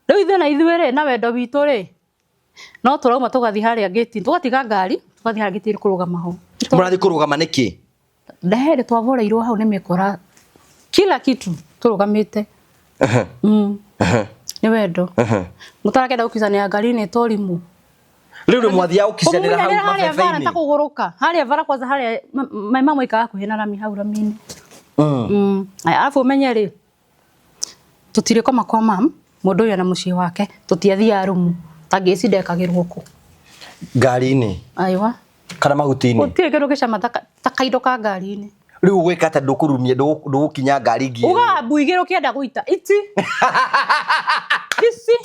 Riu ithe na ithuere na wendo witũ ri no turauma tugathi haria gate tugatiga ngari tugathi haria gate kurugama ho murathi kurugama niki ndahere twavoreirwo hau ni mikora kila kitu turugamite ni wendo mutarakenda ukizania ngari ni torimu riu ni mwathia ukizanira hau mabebe-ini takuguruka haria vara kwanza haria mama ikaga kuhena rami hau rami-ini alafu menye ri tutire koma kwa mam mundu uyu na mucii wake tutiathia rumu tangeci ndekagirwo ku ngari-ini aiwa kana maguti-ini utie kindu gicama ta kaindo ka ngari-ini riu gwika ta ndukurumie ndugukinya ngari ngi uga mbuigiro kienda guita iti isi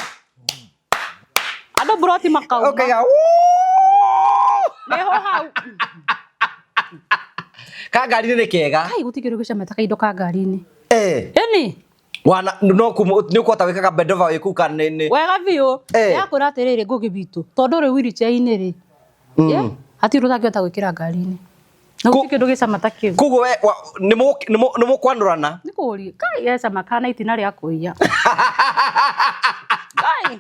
ado broti makau okay neho hau ka ngari-ini ni kega kai guti kindu gicama ta kaindo ka ngari-ini yani wana no nikuota wikaga bedova wiku kanene wega biu yakura atiriri ngugi bitu tondu ri wheelchair-ini ri hati rutakiota gwikira ngari-ini na guti kindu gicama ta kiu kugo nimo kwanurana nikuri kai yesa makana itina ria kuiya kai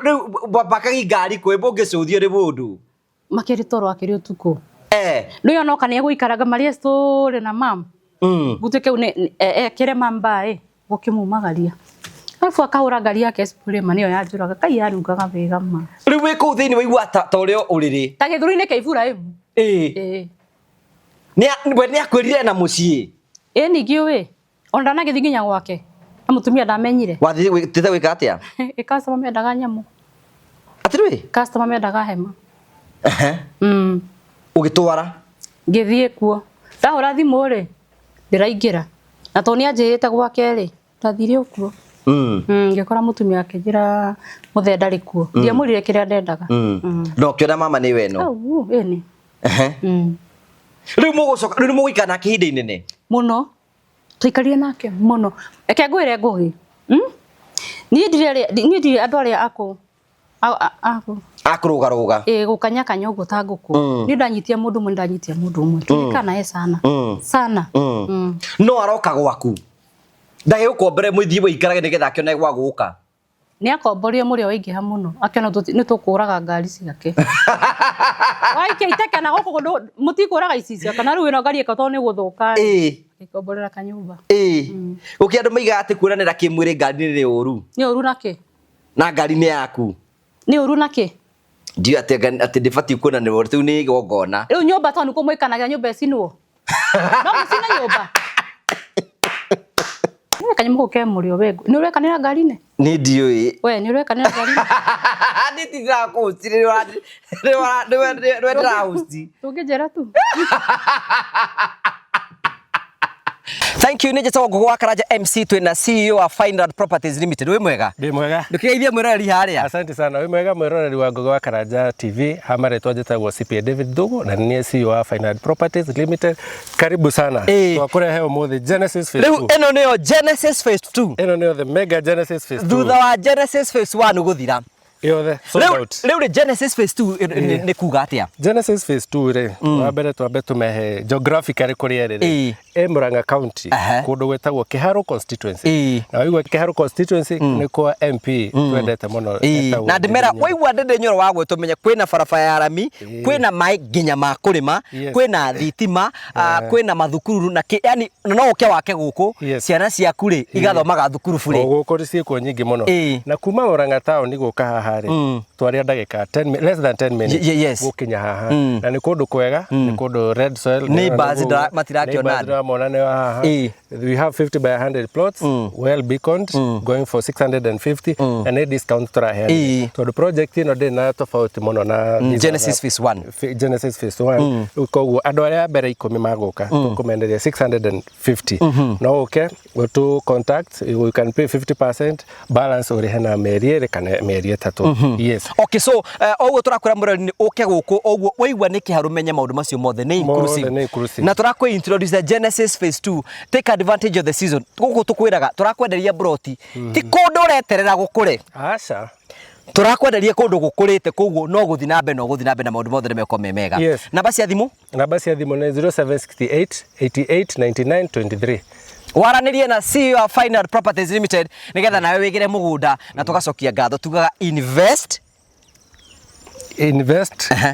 Riu bakagi ngari kwimbo ngicuthio ri mundu makiri toro akiri utuku Ndio no kana guikaraga Maria story na mam gutike kire mamba gukimumagaria afu akahura ngari yake spray manio yanjuraga kai yanungaga wega ma riu wiku thiini waigua ta urio uriri ta githuri-ini ke Ibrahim ni akwirire na mucii ningi we ondana githinginya gwake na mutumia ndamenyire wathi tithe wika atia customer mendaga nyamu atirwi customer mendaga hema ugitwara ngithie kuo ndahura thimu ri ndiraingira na to ni anjirite gwake ri ndathire ukuo ngikora mutumia akinjira muthenda ri kuo ndiamurire kiria ndendaga no kiona mama ni weno eni riu mugucoka riu mugikana kihinde inene muno tuikarie nake muno eke ngwire ngugi ni ndire andu aria ako akurugaruga gukanya kanya ugo ta nguku ni ndanyitia mundu mwe ndanyitia mundu umwe tulikana sana no aroka gwaku ndage gukombere muthie wikarage nigetha akione gwa guka ni akomborie muri oingiha muno akiona ni tukuraga ngari ciake waike iteke na guku mutikuraga icicia kana riu ino ngari ikato ni guthuka ikomborera kanyumba uki andu maiga ati kuranira kimwiri ngari ni uru ni uru nake na ngari ni yaku ni uru nake ndio ati ndibati kuona ni uru tu ni gogona riu nyumba to ni kumwikanaga nyumba icinwo no gicina nyumba kanyamuko ke murio wego ni urekanira ngari-ini ni ndiui we ni urekanira ngari-ini ni tira ko tire wa house tungejera tu Thank you ni jeta gogo wa Karaja MC twina CEO wa Fine Properties Limited we mwega ndi mwega ndukigeithia mwiroreri haria asante sana we mwega mwiroreri wa gogo wa Karaja TV hamare twajeta gwa CPA David Dogo na ni CEO wa Fine Properties Limited karibu sana twakure heo muthi Genesis Phase 2 eno nio Genesis Phase 2 eno nio the mega Genesis Phase 2 thutha wa Genesis Phase 1 guthira yothe sold out riu Genesis Phase 2 ni kuga atia Genesis Phase 2 ri wa mbere twambe tumehe geographically kuria ri Murang'a County kundu gwetagwo Kiharo constituency na waigua Kiharo constituency ni kwa MP twendete muno na ndimera waigua ndende nyoro wa gwe tumenya kwina barabara ya rami kwina mai nginya ma kurima kwina thitima kwina mathukuru na yani no uke wake guku ciana ciaku ri igathomaga thukuru bure guku ri ciiko nyingi muno na kuma Murang'a town ni guka haha ri twaria ndagika 10 less than 10 minutes gukinya haha na ni kundu kwega ni kundu red soil ni bazi matirakiona monane haha we have 50 by 100 plots well beaconed going for 650 and a discount trahe to the project ino de na tofauti muno na Genesis Phase 1 Genesis Phase 1 uko andu aria mbere 10 magoka tukumenderia 650 no okay go to contact you can pay 50% balance ori hena meri kana meri 3 yes okay so oguo turakura murori uke guku oguo waigua ni kiharu menye maundu macio mothe ni inclusive na turakwe introduce Genesis Phase 2 take advantage of the season guku tukwiraga turakwenderia broti ti kundu ureterera gukure acha turakwenderia kundu gukurite koguo no guthi na mbe na maundu mothe ni meko memega namba cia thimu ni 0768 88 99 23 waranirie na CEO wa Fine Art Properties Limited nigetha nawe wigire mugunda na tugacokia ngatho tugaga invest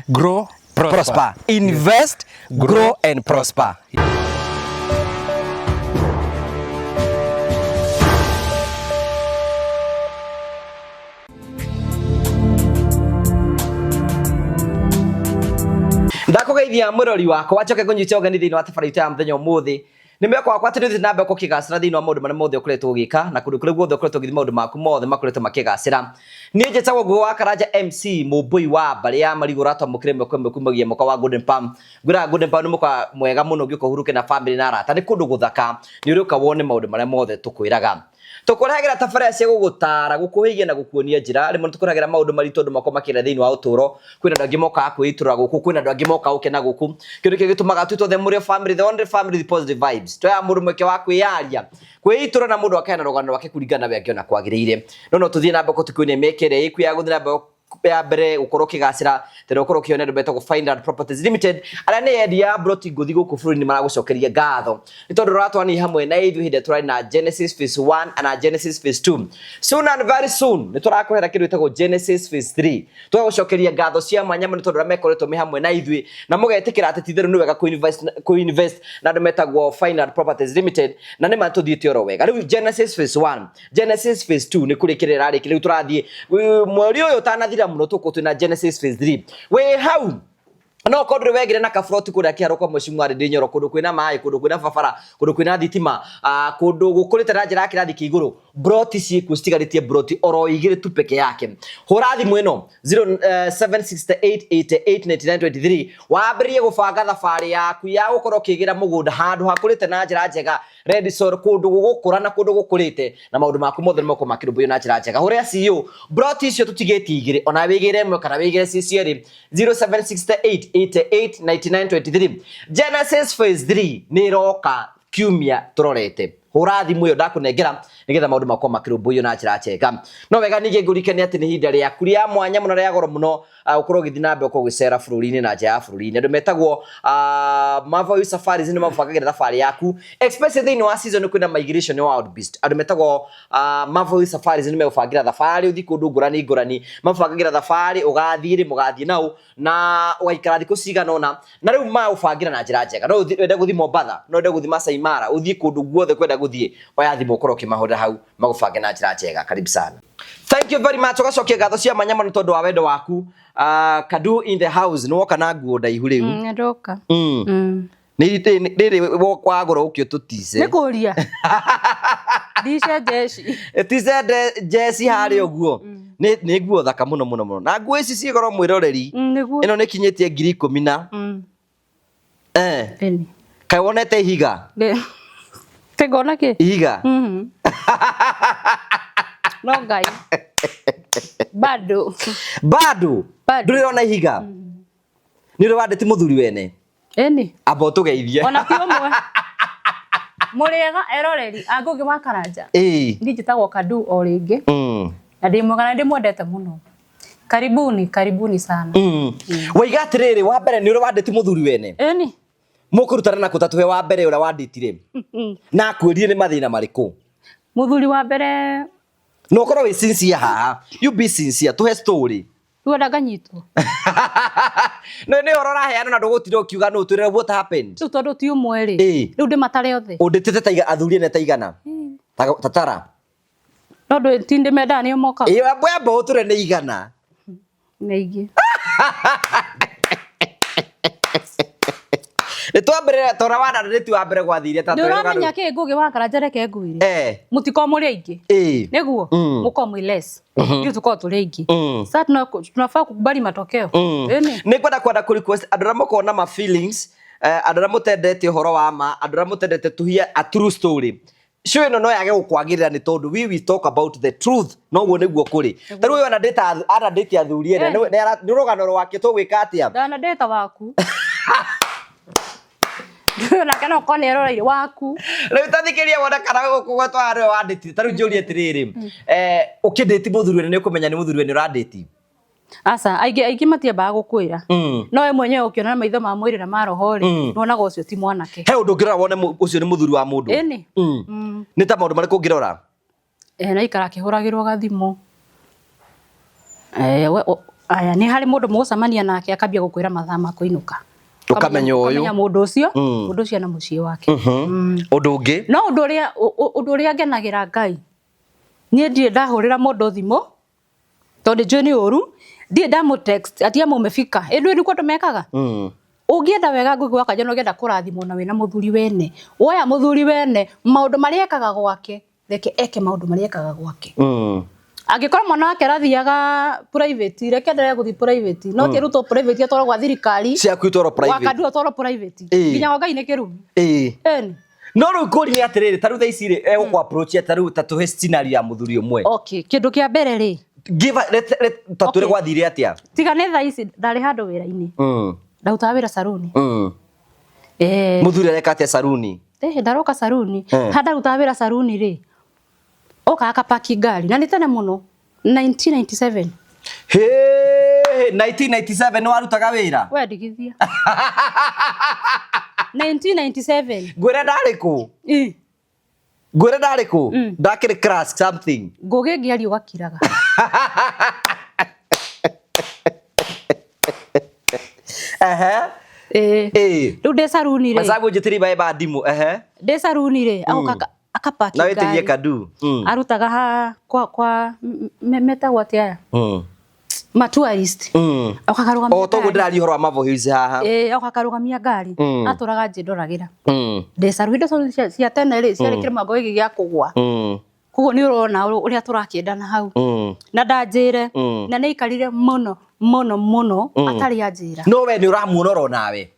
grow prosper. Invest, grow and prosper. Ndakugeithia murori wako wacoke kunyita ogani thiini wa tabarĩra ya muthenya umuthi nĩ mĩako wakwa atĩ nĩthiĩ na mbere gũkĩgacĩra thĩinĩ wa maũndũ marĩa mothe ũkoretwo ũgĩka na kũndũ kũrĩa guothe ũkoretwo ũgĩthiĩ maũndũ maku mothe makoretwo makĩgacĩra. Niĩ njĩtagwo Ngugi wa Karanja MC mũmbui wa mbarĩ ya marigũ ũratwamũkĩre mweko ĩmwe kumagia mwaka wa Golden Palm. Ngwĩraga Golden Palm nĩ mwaka mwega mũno ũngĩũka ũhurũke na bamĩrĩ na arata, nĩ kũndũ gũthaka, nĩ ũrĩũka wone maũndũ marĩa mothe tũkwĩraga. Tukurehagera tabarĩra cia gũgũtara gũkũhĩgia na gũkuonia njĩra rĩmwe tukurehagera maũndũ maritũ andũ mako makĩra thĩinĩ wa ũtũro. Kwĩna andũ angĩ mokaga kwĩitũra gũkũ, kwĩna andũ angĩ mokaga gũkena gũkũ. Kĩndũ kĩngĩ gĩtũmaga twĩtwo the Mũrĩo family, the only family with positive vibes. Twoya mũndũ mweke wa kwĩyaria kwĩitũra na mũndũ akaheana rũgano rwake kũringana na we angĩona kwagĩrĩire. No tũthiĩ na mbere gũtukuonia mĩkĩre ĩkuo ya gũthiĩ na mbere ya mbere ukorwo kigacira tero ukorwo kione ndo betagwo Fine Art Properties Limited ara ne endia broti nguthi guku bururi maragucokeria ngatho ni tondu ratwani hamwe na ithu hinde turari na Genesis phase 1 na Genesis phase 2 soon and very soon ni turakuhera kindu betagwo Genesis phase 3 twagucokeria ngatho cia mwanya ni tondu ramekoretwo me hamwe na ithu na mugetikira ati titheru ni wega co-invest na ndo betagwo Fine Art Properties Limited na ni matuthiite oro wega riu Genesis phase 1 Genesis phase 2 ni kurikirira ari riu turathie mweri uyu tanathira muno tuko tuna Genesis phase 3 we how no kodre wegire na kafroti kuria kiaro kwa mheshimiwa ari ndinyoro kundu kwina mai kundu kwina babara kundu kwina thitima kundu gukurite na njira kirathi kiiguru broti ciku citigaritie broti oro igire tu peke yake hurathi mweno 0768889923 wambirie gubanga thabari yaku ya gukorwo kigira mugunda handu hakurite na njira njega ready soil kundu gugukura na kundu gukurite na maundu maku mothe moko makirumbuyo na njira njega huria CEO broti icio tutigeti igire ona wigire mwe kana wigire cicieri 0768889923 Genesis phase 3 ni roka kiumia turorete hurathi muyo ndakunengera nigetha maundu makwa makirumbuyo na njira njega no wega nige ngurikene ati ni hinda ria kuria mwanya muno ria goro muno ukorwo githina mbe uko gwicera bururi-ini na njira ya bururi-ini andu metagwo Marvel Safaris ni mabangagira thabari yaku especially thini wa season kwina migration ni wild beast andu metagwo Marvel Safaris ni mebangagira thabari uthi kundu ngurani mabangagira thabari ugathiri mugathie nau na ugaikara thiku cigana ona na riu maubangira na njira njega no wende guthi Mombasa no wende guthi Masai Mara uthi kundu guothe kwenda guthie oya thimu ukorwo kimahoda hau magubange na njira njega karibu sana. Thank you very much ugacokia ngatho cia manyama ni tondu wa wendo waku Kadu in the house no kana nguo ndaihu riu ndoka ni kwa goro ukio tutise ni kuria dice jeshi tise jeshi hari oguo ni nguo thaka muno na nguo ici ci goro mwiroreri ino ni kinyitie 10,000 eni kai wonete ihiga tegona ke ihiga no guy bado nduriona ihiga ni ro wandeti muthuri wene eni abo tugeithie ona pio mwe muriega eroreri angugi wa Karanja njitagwo Kadu o ringi na ndimwega ndimwendete muno karibuni sana waiga atiriri wa mbere ni ro wandeti muthuri wene eni mukurutana na kutatuhe wa mbere ura wanditire na kwĩrie ni mathina mariku muthuri wa mbere no korwo wi sincere haha you be sincere tuhe story wenda nganyitwo no ni orora heana na ndugutire ukiuga no twire what happened tu tondu ti umwe ri riu ndi matare othe unditite taiga athuri ne taigana tatara no ndo tinde menda ni moka bwembo uture ni igana neigi twambere tora wanda nditi wa mbere gwathire tatu nduramenya ki Ngugi wa Karanja reke ngwire mutiko muri aingi niguo muko mwi less ndio tuko turi aingi sasa tunafaa kukubali matokeo ni kwenda ku request andura moko na ma feelings andura mutendete uhoro wa ma andura mutendete tuhia a true story show ino no yage gukwagirira ni tondu we talk about the truth no guo niguo kuri taru we na data athuri ene ni rugano rwake tugwika atia dana data waku na kana kone erore waku riu tathikiria wona kana gugwetwa ari wa date taru njuri atiriri ukidate muthuri wene ni kumenya ni muthuri wene ra date Asa aige matiambaga gukwira no we mwenyewe ukiona maitho ma mwiri na maroho ri nonaga ucio ti mwanake he undu ngirora wone ucio ni muthuri wa mundu eni ni ta maundu mariku ngirora na ikara kihuragirwo gathimo aya ni hari mundu mugucamania nake akambia gukwira mathaa ma kuinuka ukamenya uyu ukamenya mundu ucio na mucie wake undu ungi no undu uria ngenagira Ngai nie ndie ndahurira mundu thimo tondu njui ni uru ndie ndamu text ati amu umefika ndu ni kwa tumekaga ungienda wega ngugi waka jana ungienda kurathimwo na wina muthuri wene woya muthuri wene maundu maria ekaga gwake reke eke maundu maria ekaga gwake angikorwo mwana wake arathiaga private reke ndere guthi private no ti ruto private atwara gwa thirikari cia kwitoro private wakandu atwara private nginya Ngai ni kirumi eni no ru kuri ni atiriri taru tha ici ri ego kwa approach taru tatuhe scenario ya muthuri umwe okay kindu kia mbere ri give tatwire gwathire atia tiga ne tha ici ndari handu wira-ini ndautaga wira saruni muthuri areka atia saruni ndaroka saruni handa rutaga wira saruni ri oka akapaki ngari na ni tene muno 1997 1997 no arutaga wira we ndigithia 1997 gwira ndariku gwira ndariku ndakire crash something ngugi ngiari ugakiraga riu ndi saruni ri masabu njitiri bae ba ndimu ndi saruni ri agoka akapaki na wetirie kadu arutaga ha kwa meta gwatia matourist akarugamia o to ndirari horo mavo hills haha akakarugamia ngari aturaga njindoragira ndi saruni ndo cia tene ri ciarekire mwango gigi gya kugwa kugo ni urona uria turakiendana hau na ndanjire na ni ikarire muno atari anjira no we ni uramuona ro nawe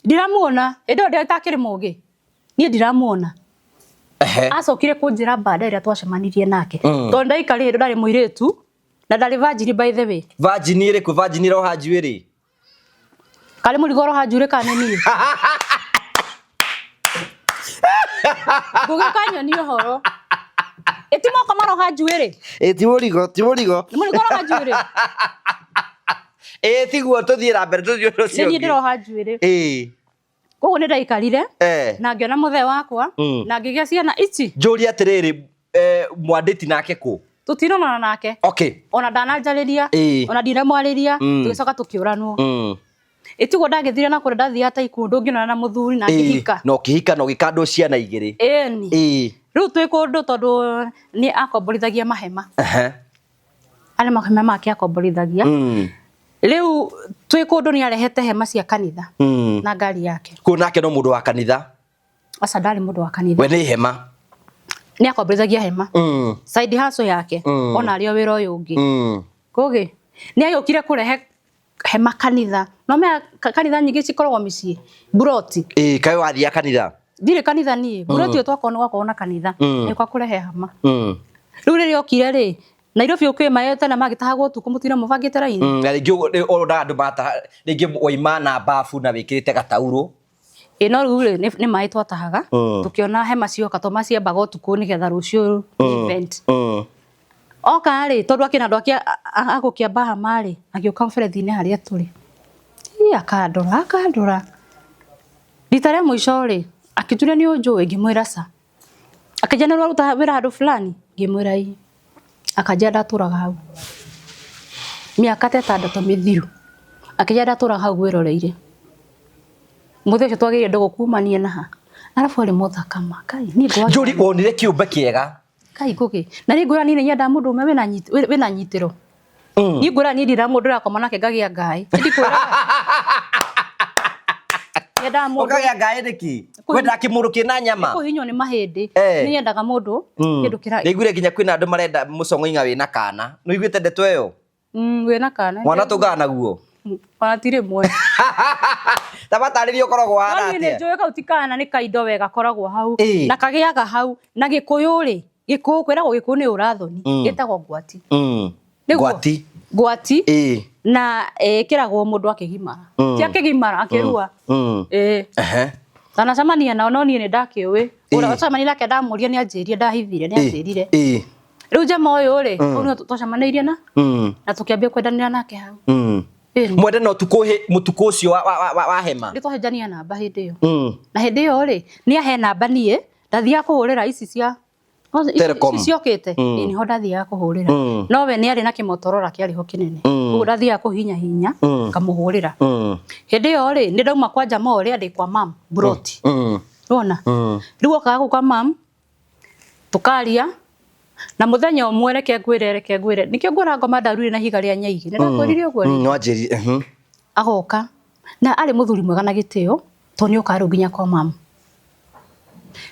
ndiramuona endo ndatakire mugi ni ndiramuona acokire kunjira baada iria twacemanirie nake tondu ndaikari ndo ndari muiritu na ndari virgin by the way virgin iri ku virgin ro hanjuiri kale murigoro hanjuire kane ni gugi kanyo ni horo etimo kamaro hanjuire timurigo murigoro hanjuire tiguo tuthira mbere tuthio cio ni ndiro hanjuire koguo ni ndaikarire na ngiona muthe wakwa na ngigia ciana ici njuri atiriri mwanditi nake ku tutinonana nake okay ona ndananjariria ona ndiramwariria tugicoka tukiuranwo etiguo ndagithire na kure ndathia ta ikundu nginona na muthuri na ngihika no kihika no gikando ciana igiri eni riu twi kundu tondu ni akomborithagia mahema ale mahema make akomborithagia riu twi kundu ni arehete hema cia kanitha na ngari yake kunake no mundu wa kanitha asa ndari mundu wa kanitha we ni hema ni akomborithagia hema side hustle yake ona ario wira uyu ungi kugi ni ayukire kurehe hema kanitha no me kanitha nyingi cikoragwo micii buroti kai wathia kanitha ndire kanitha ni buroti twakona gwakona kanitha ni kwa kurehe hema riu riria okire ri Nairobi ukimayete na magitahagwo tuku mutira mubangite raini na ringi oroda andu mata ringi waimana bafu na wikirite gatauro no riu ni mai twatahaga tukiona hema cioka to maciambaga tuku ni getha rucio event oka ri tondu akina andu akia agukiamba hama ri agio conference ni haria turi akandora ritare muico ri akituria ni unjui ngimwira sa akijana ruta wira andu fulani ngimwira ii akaja ndaturaga hau miaka 6 mithiru akaja ndaturaga hau wiroreire muthe ucio twagire ndogo kumania naha arafu ari muthakama kai ni ngwa njuri wonire kiumbe kiega kai gugi na ni ngura ni nyenda mundu ume wina nyitiro ni ngura ni ndira mundu rakoma nake ngagia ngai ndikwira yenda mundu okagia ngai niki wenda kimundu kina nyama kuhinyo ni mahindi ni yendaga mundu kindu kira niguire ginya kwina andu marenda mucongo inga wina kana no iguite ndeto iyo wina kana mwana tugana guo ona tire mwe tabataririo koragwo hara atia ni njoe kautikana ni kaindo wega koragwo hau na kagiaga hau na gikuyu ri gikuyu kwiragwo gikuyu ni urathoni gitagwo ngwati ngwati na kiragwo mundu akigimara ti akigimara akirua kana camania nao no ni ndakiuwi ura camania nake ndamuria ni anjirie ndahithire ni anjirire Riu jamaa uyu ri onu twacamanirie na tukiambia kwendanira nake hau mwenda no tukuhe mutuko ucio wa hema ndi twahenjania namba hindi iyo na hindi iyo ri ni ahe namba nie ndathia kuhurira ici cia Telecom ciokite ni ho ndathia kuhurira no we ni ari na kimotorora kiari ho kinene ugu ndathia kuhinya hinya kamuhurira hindi iyo ri ni ndauma kwa jamaa uri ndi kwa mam broti rona riu okaga kwa mam tukaria na muthenya umwe reke ngwire nikio ngora ngoma ndaruri na higa ria nyaigi nenda kwirire uguo ri no njiri agoka na ari muthuri mwega na gitio to ni ukaru nginya kwa mam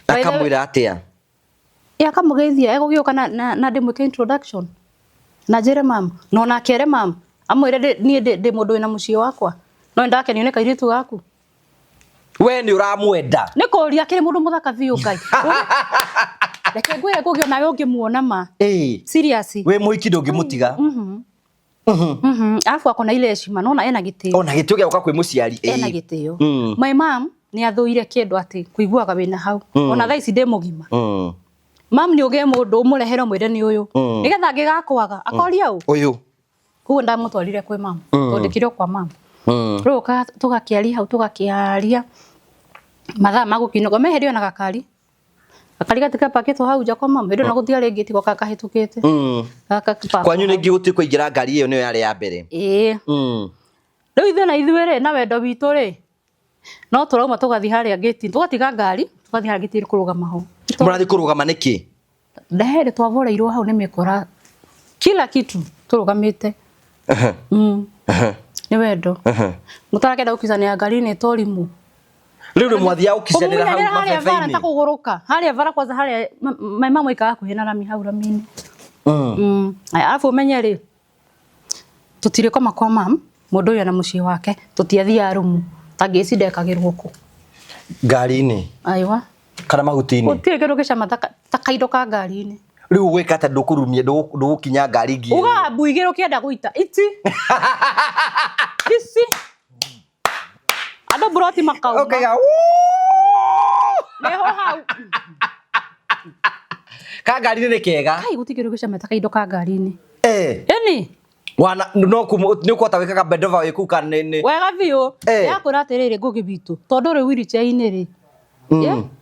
akamwira atia akamugeithia egugioka na ndimwike introduction na njire mam no na kere mam amwire ni ndi mundu wina mucie wakwa no ndake nione kairitu gaku we ni uramwenda ni kuria kire mundu muthaka thiu ngai reke ngwire kugio nawe ungimuona ma serious we muiki ndungimutiga afu akona ile heshima nona ena gitio ona gitio gioka kwi muciari ena gitio my mom ni athuire kindu ati kuiguaga wina hau ona thaa ici ndi mugima mam ni uge mundu umurehera mwire ni uyu nigetha ngigakwaga akoria uyu kuo ndamutwarire kwi mam tondikire kwa mam roka tugakiaria hau tugakiaria mathaa magukinoga meherio na gakari gatika paketo hau ja kwa mam ndio naguthia ringi tiko kakahitukite kwanyu ningi guti kuingira ngari iyo niyo yari ya mbere riu ithe na ithuire na wendo witu ri no turauma tugathi haria gate tugatiga ngari tugathi haria gate kurugama ho murathi kurugama niki ndahere twavoreirwo hau ni mikora kila kitu turugamite ni wendo mutarakenda ukizania ngari ni torimu riu mwathia ukizanira hau mabebe-ini takuguruka haria vara kwanza haria mama mwikaga kuhena rami hau ramini alafu umenye ri tutire koma kwa mam mundu uyu na mucie wake tutiathia rumu tangeci ndekagirwo ku ngari-ini aiwa kana mahuti-ini gutire kindu gicama ta kaindo ka ngari-ini riu gwika ta ndukurumia ndugukinya ngari ngi uga mbuigiro kienda guita iti isi ado broti makau okay neho hau ka ngari ni kega kai gutikiro gicama ta kaindo ka ngari-ini eni wana no ni kwata wikaga bedova wiku kanene wega biu yakura atiriri ngugi bitu tondu ri wheelchair-ini ri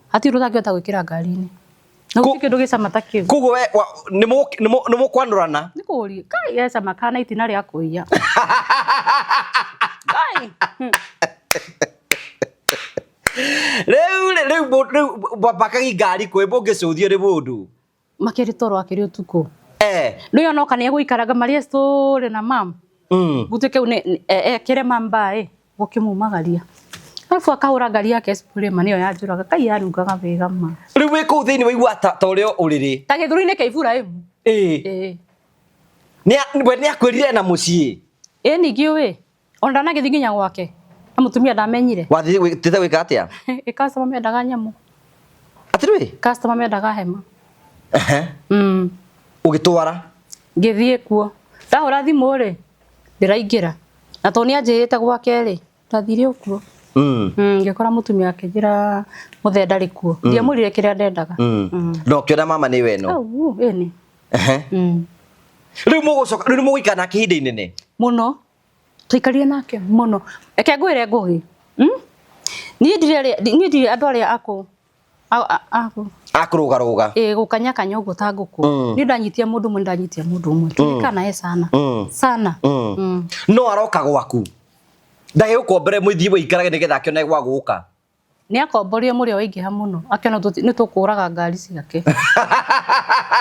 hati ruthakiota gwikira ngari-ini no gutikiro gicama ta kiu kugo we ni mukwanurana ni kuri kai esa makana itina ria kuiya kai Riu bakagi ngari kwe bungicuthio ri mundu makiri toro akiri utuku riu no kana guikaraga maria story na mam gutike une kire mamba gukimumagaria afu akahura ngari yake spurema niyo yanjuraga kai yarungaga wega ma riu wi ku thiini waigua ta urio uriri ta githuri-ini kia Iburahim ni akwirire na mucii ningi we onda na githi nginya gwake na mutumia ndamenyire wathi tithe wika atia customer mendaga nyamu atirwi customer mendaga hema ugitwara ngithie kuo ndahura thimu ri ndiraingira na to ni anjirite gwake ri ndathire kuo ngikora mutumia akinjira muthenda ri kuo ndiamurire kiria ndendaga no kiona mama ni we no eni riu mugucoka riu mugikana kihinda inene muno tuikarie nake muno eke ngwire ngugi ni ndire andu aria akurugaruga gukanya kanya uguo ta nguku ni ndanyitia mundu mwe ndanyitia mundu mwe tulikana sana no aroka gwaku ndage ukombere mwithie wikarage nigetha akione gwa guka ni akomborie muri oingiha muno akiona ni tukuraga ngari ciake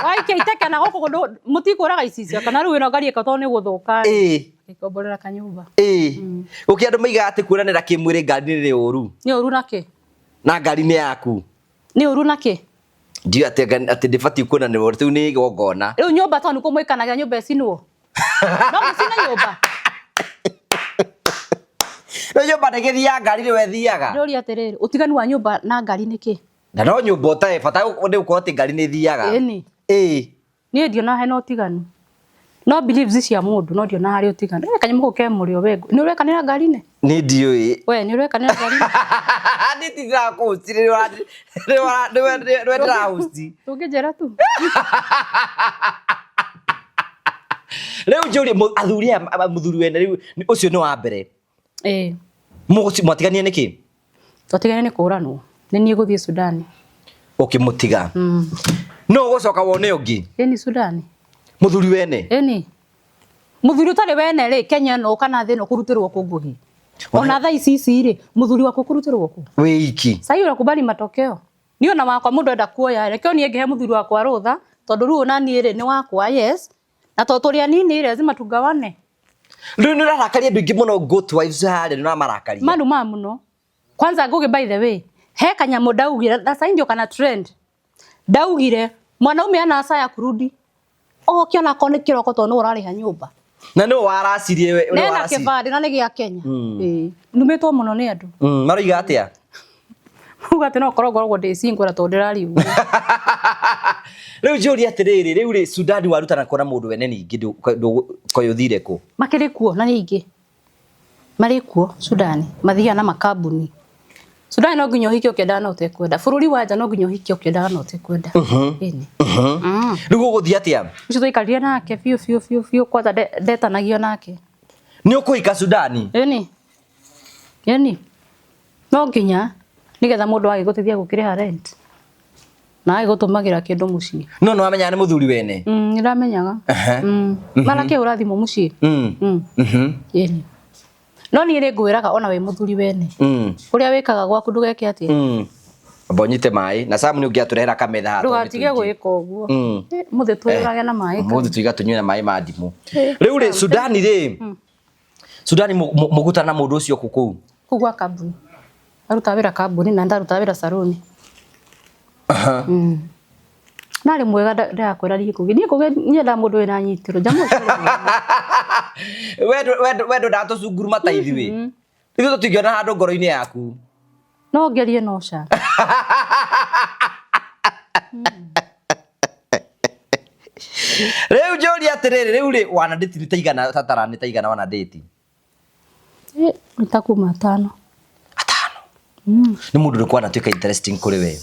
waike iteke na goko mutikuraga icicio kana riu ino ngari ekato ni guthuka ikomborera kanyumba uki andu maiga ati kuranira kimwiri ngari ni uru nake na ngari ni yaku ni uru nake ndio ati ndibati kuona ni uru tu ni gongona riu nyumba to ni kumwikanaga nyumba ecinwo no mucina nyumba nyumba ndegithia ngari ni wethiaga ndori atiriri utiganu wa nyumba na ngari niki na no nyumba utae bata ni uko ati ngari ni thiaga ni ndio na he no tiganu no beliefs cia mundu no ndio na hari utiganu kanyamu ke murio wego ni urekanira ngari ni ndio we ni urekanira ngari ni tira ko siri wa ni ndira hosti tungejera tu Leo njuri athuri muthuri wene riu ucio ni wa mbere. Mwatigania niki? Twatigania ni kuranwo. Ni nie guthie Sudan. Ukimutiga. No gucoka wone ungi. Ni Sudan. Muthuri wene? Ni. Muthuri utari wene ri Kenya no kana thi no kurutirwo kunguhi. Ona tha ici ri muthuri wako kurutirwo ku. Wiki. Sai urakubali matokeo. Ni ona wakwa mundu enda kuoya rekeo ni ngehe muthuri wakwa rutha tondu ru ona ni ri ni wakwa yes. Na to turi anini lazima tugawane. Riu ni rarakaria andu ingi muno goat wives hare ni marakaria. Mandu muno. Kwanza ngugi by the way. He kanyamu ndaugire thasa ndio kana trend. Ndaugire mwanaume ana asa ya kurudi. Kiona kone kiroko to no urariha nyumba. Na no waracirie we no warasi. Na kibadi na ni gia Kenya. Numetwo muno ni andu. Maroiga atia? Uga teno korogorwo ndicingura to ndirari ugu. Riu njuri atiriri riu ri Sudan warutana kona mundu wene ningi koyuthire ku. Makiri kuo na ningi. Mari kuo Sudan mathia na makambuni. Sudan no nginyo hiki ukenda no tekwenda. Bururi wanja no nginyo hiki ukenda no tekwenda. Ini. Riu guthia atia? Ucio tuikarie nake fiu kwanza ndetanagio nake. Ni ukuika Sudan? Yani. No nginya nigetha mundu agigutithia gukiriha rent. Na agigutumagira kindu mucii. No amenya ni muthuri wene? Niramenyaga. Marake urathimo mucii. Yeni. No ni ri ngwiraga ona we muthuri wene. Uria wikaga gwaku ndugeke atia? Abonyite mai na Sam ni ungiaturehera kametha hato. Ndugatige gwika uguo. Muthe twirage na mai. Muthe twiga tunywe na mai ma ndimu. Riu ri Sudan ri. Sudan mugutana mundu ucio kuku. Kugwa kambuni. Aruta wira kambuni na ndaruta wira saloni. Nari mwega ndakwira ri kugi. Ni kugi nyenda mundu wina nyitiro. Jamu. Wedo dato suguru mataithi we. Ithu tutingiona handu ngoro-ini yaku. No ngerie no sha. Riu njuri atiriri riu ri wana date ni taigana tatara ni taigana wana date. Nitakuma 5. Ni mundu rikwana tuika interesting kuri we.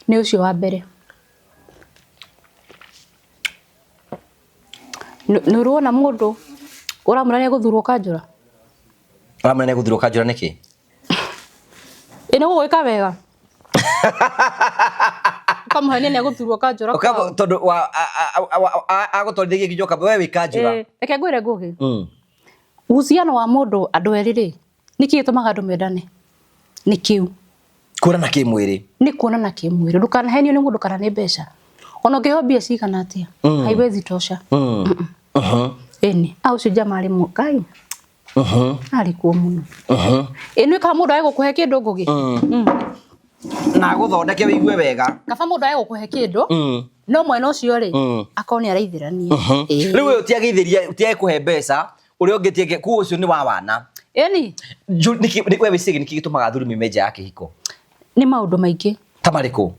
Ni ucio wa mbere. Nuruona mundu uramurania guthurwo kanjura. Uramurania guthurwo kanjura niki? Ina gwika wega. Kamuhania ni guthurwo kanjura. Tondu agutwarithagia kijoka we wikanjura. Reke ngwire ngugi. Uhusiano wa mundu andu eriri niki gitumaga andu mendane? Ni kiu. Kuonana kimwiri. Ni kuonana kimwiri. Ndukanahenio ni mundu kana ni mbeca. Ona ngiho mbia cigana atia? Haiwezi tosha. Eni au cio mari mukai. Ari kuo muno. Enu ka mundu aigukuhe kindu ngugi. Na guthondeke wigue wega. Kaba mundu aigukuhe kindu. No mwena ucio ri akoni araithirania. Riu we utiagithiria utiaikuhe mbeca uri ungitieke ku ucio ni wa wana. Eni niki we wicigi niki gitumaga athuri mimeja yake hiko? Ni maundu maingi. Ta mariku?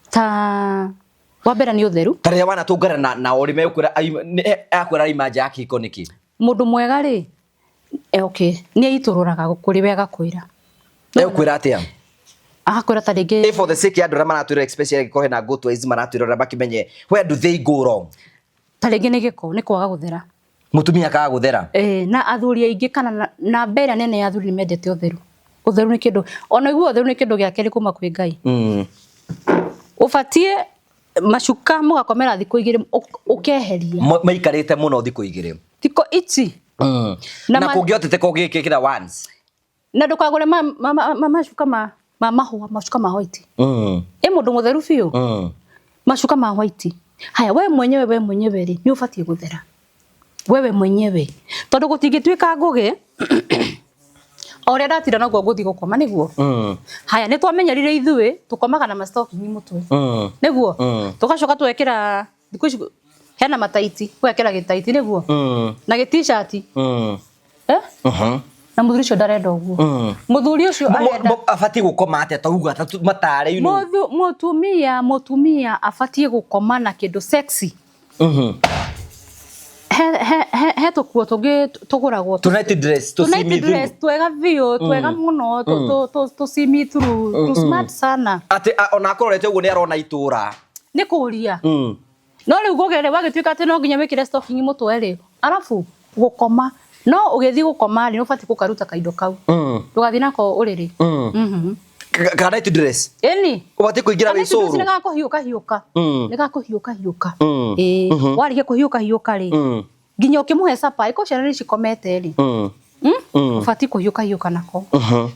Ta wabera ni utheru. Tare wana tungara na urime ukwira akwira imaja yake hiko niki? Mundu mwega ri okay ni aitururaga kuri wega kwira. Ukwira atia? Akwira ta ringi for the sake ya ndura manatwira especially ko hena goat wise manatwira bakimenye where do they go wrong? Ta ringi ni giko ni kwaga guthera. Mutumia kaga guthera? Na athuri aingi kana na mbera nene ya athuri mendete utheru. Utheru ni kindu ona iguo utheru ni kindu giake kuma kwi Ngai. Ufatie macuka mugakomera thiku igiri ukeheria. Maikarite muno thiku igiri. Tiko ichi. Na kungiotete ko gikikira once. Na ndukagure macuka mahua macuka ma white. Mundu mutheru biu. Macuka ma white. Haya we mwenyewe ri ni ufatie guthera. Wewe mwenyewe. Tondu gutingituika ngugi. Ore ndatira naguo nguthi gukoma niguo. Haya ni twamenyerire ithui tukomaga na mastoki ni mutwe. Niguo. Tugacoka twekira thiku ici hena mataiti, gwekira gitaiti niguo. Na gi-t-shirt. Na muthuri ucio ndarenda uguo. Muthuri ucio arenda afatie gukoma atia tauga matare you know. Mutumia afatie gukoma na kindu sexy. He tukuo tungi tuguragwo night dress to see me through twega vio twega muno to see me through to smart sana ati ona akorete uguo ni arona itura ni kuria no riu gugere wagituika ati no nginya wikire stocking mutwe ri arafu gukoma no ugithi gukoma ri no fati kukaruta kaindo kau tugathi nako uriri kana itu dress eni ubati kuingira wicuru nika kuhiuka wari kuhiuka ri nginya ukimuhe sapa iko ciana cikomete ri ufati kuhiuka nako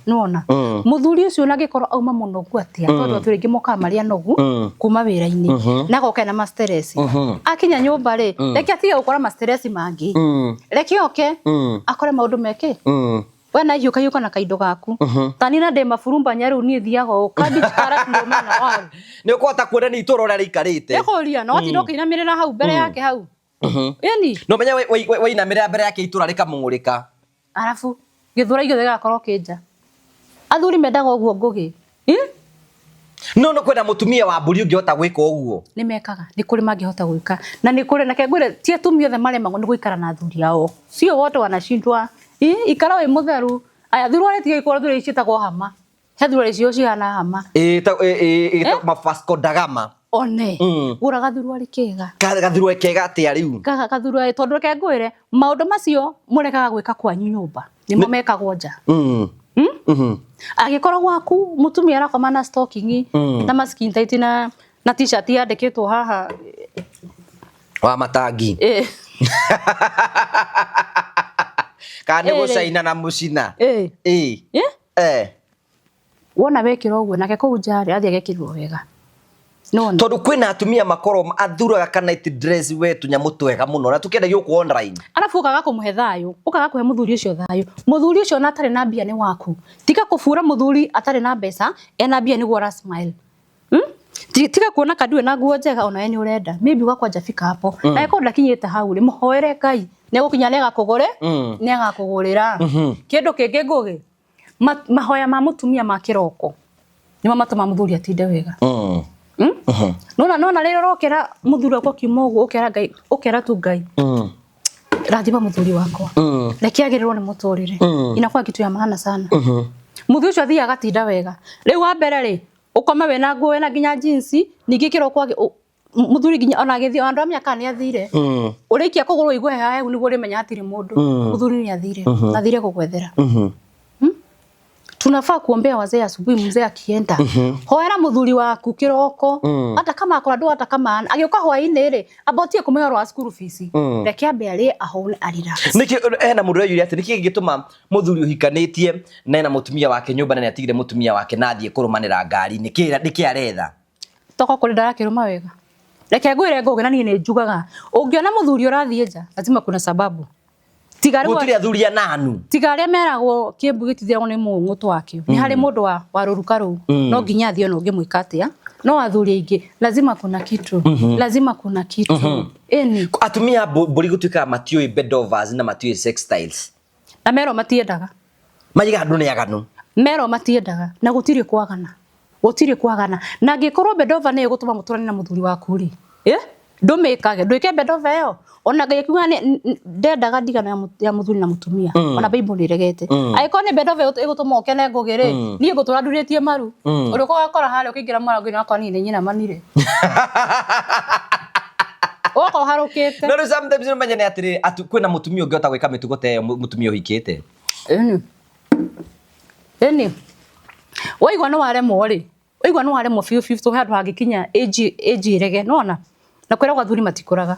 nona muthuri ucio nagikorwo auma muno gwatia tondu atu ringi moka maria nogu kuma wira-ini nagoka na stress akinya nyumba ri reke atige gukora stress mangi reke oke akore maundu meke we na hiuka na kaindo gaku tani na de mafurumba nyaru ni thiaga ukandi chikara ndio mwana wao ni ukota kuona ni itoro ria rikarite ekoria no ti ndoka inamirira hau mbere yake hau yani no menya we inamirira mbere yake itura rikamungurika arafu githura igio gakorwo kinja athuri mendaga uguo ngugi no kwenda mutumia wa mburi ungihota gwika uguo ni mekaga ni kuri mangihota gwika na ni kuri na kengwire tie tumia othe maremagwo ni gwikara na athuri ao sio wote wanashindwa ikara we mutheru aya thuru ari tige ikora thuru icitagwo hama he thuru icio cihana hama Vasco da Gama one gura gathuru ari kega gathuru kega atia riu gathuru tondu kengwire maundu macio murekaga gwika kwanyu nyumba nimo mekagwo nja agikorwo gwaku mutumia arakoma na stocking na maskin tight na t-shirt yandikitwo haha wa matangi kana gucaina na mucina wona wekira uguo nake kuu njari athie gekirwo wega no tondu kwina atumia makoro athuraga kana it dress we tunyamu twega muno na tukienda yuko online arafu ukaga kumuhe thayu ukaga kuhe muthuri ucio thayu muthuri ucio na atari na mbia ni waku tika kufura muthuri atari na mbeca ena mbia ni gwa smile tika kuona kadue na nguo njega ona yeni urenda maybe wakwa jafika hapo na iko ndakinyite hau ri muhoere Ngai ne gukinya nega kugure nega kugurira kindu kingi ngugi mahoya ma mutumia ma kiroko nimo matuma muthuri atinde wega nona rero rokera muthuri wako kimogo ukera Ngai ukera tu Ngai rathima muthuri wako reke agirirwo ni muturire inakuwa kitu ya maana sana muthuri ucio athia agatinda wega riu wa mbere ri ukoma we na nguo na ginya jeans ningi kiroko muthuri ginya ona githio andu amyaka ni athire urikia kugurwo igwe hae niguo rimenya atiri mundu muthuri ni athire kugwethera tunafaa kuombea wazee asubuhi mzee akienda hoera muthuri waku kiroko hata kama akora ndo hata kama agioka hwaini ri abotie kumeorwa school fees reke ambe ari ahone arira niki ena mundu yuri ati niki gituma muthuri uhikanitie na ena mutumia wake nyumba na atigire mutumia wake nathie kurumanira ngari niki aretha toko kuri ndarakiruma wega reke ngwire ngugi na ni njugaga ungiona muthuri urathie nja lazima kuna sababu gutiri athuri ananu tigaria meragwo kimbugitithia ni mungu twake ni hari mundu wa ruruka ru no nginya thio no ngimwika atia no athuri ingi lazima kuna kitu lazima kuna kitu eni atumia mburi gutuika matioi bedovers na matioi sextiles na mero matiendaga mayiga andu ni aganu mero matiendaga na gutiri kwagana na ngikorwo bedova ni gutuma muturani na muthuri waku ri ndumikage ndwike bedova yo ona Ngai kiuga ni ndendaga ndigano ya muthuri na mutumia ona Bible niregete aiko ni bedova igutuma ukene ngugire ni gutura nduritie maru uriko wakora hale ukigira marango-ini wakwa ni nyina manire oko harukite no sometimes no menya ni atiri kwina mutumia ungiota gwika mitugo te mutumia uhikite eni waigwa no waremwo fiu to handu hangikinya age irege nona na kwera kwa thuri matikuraga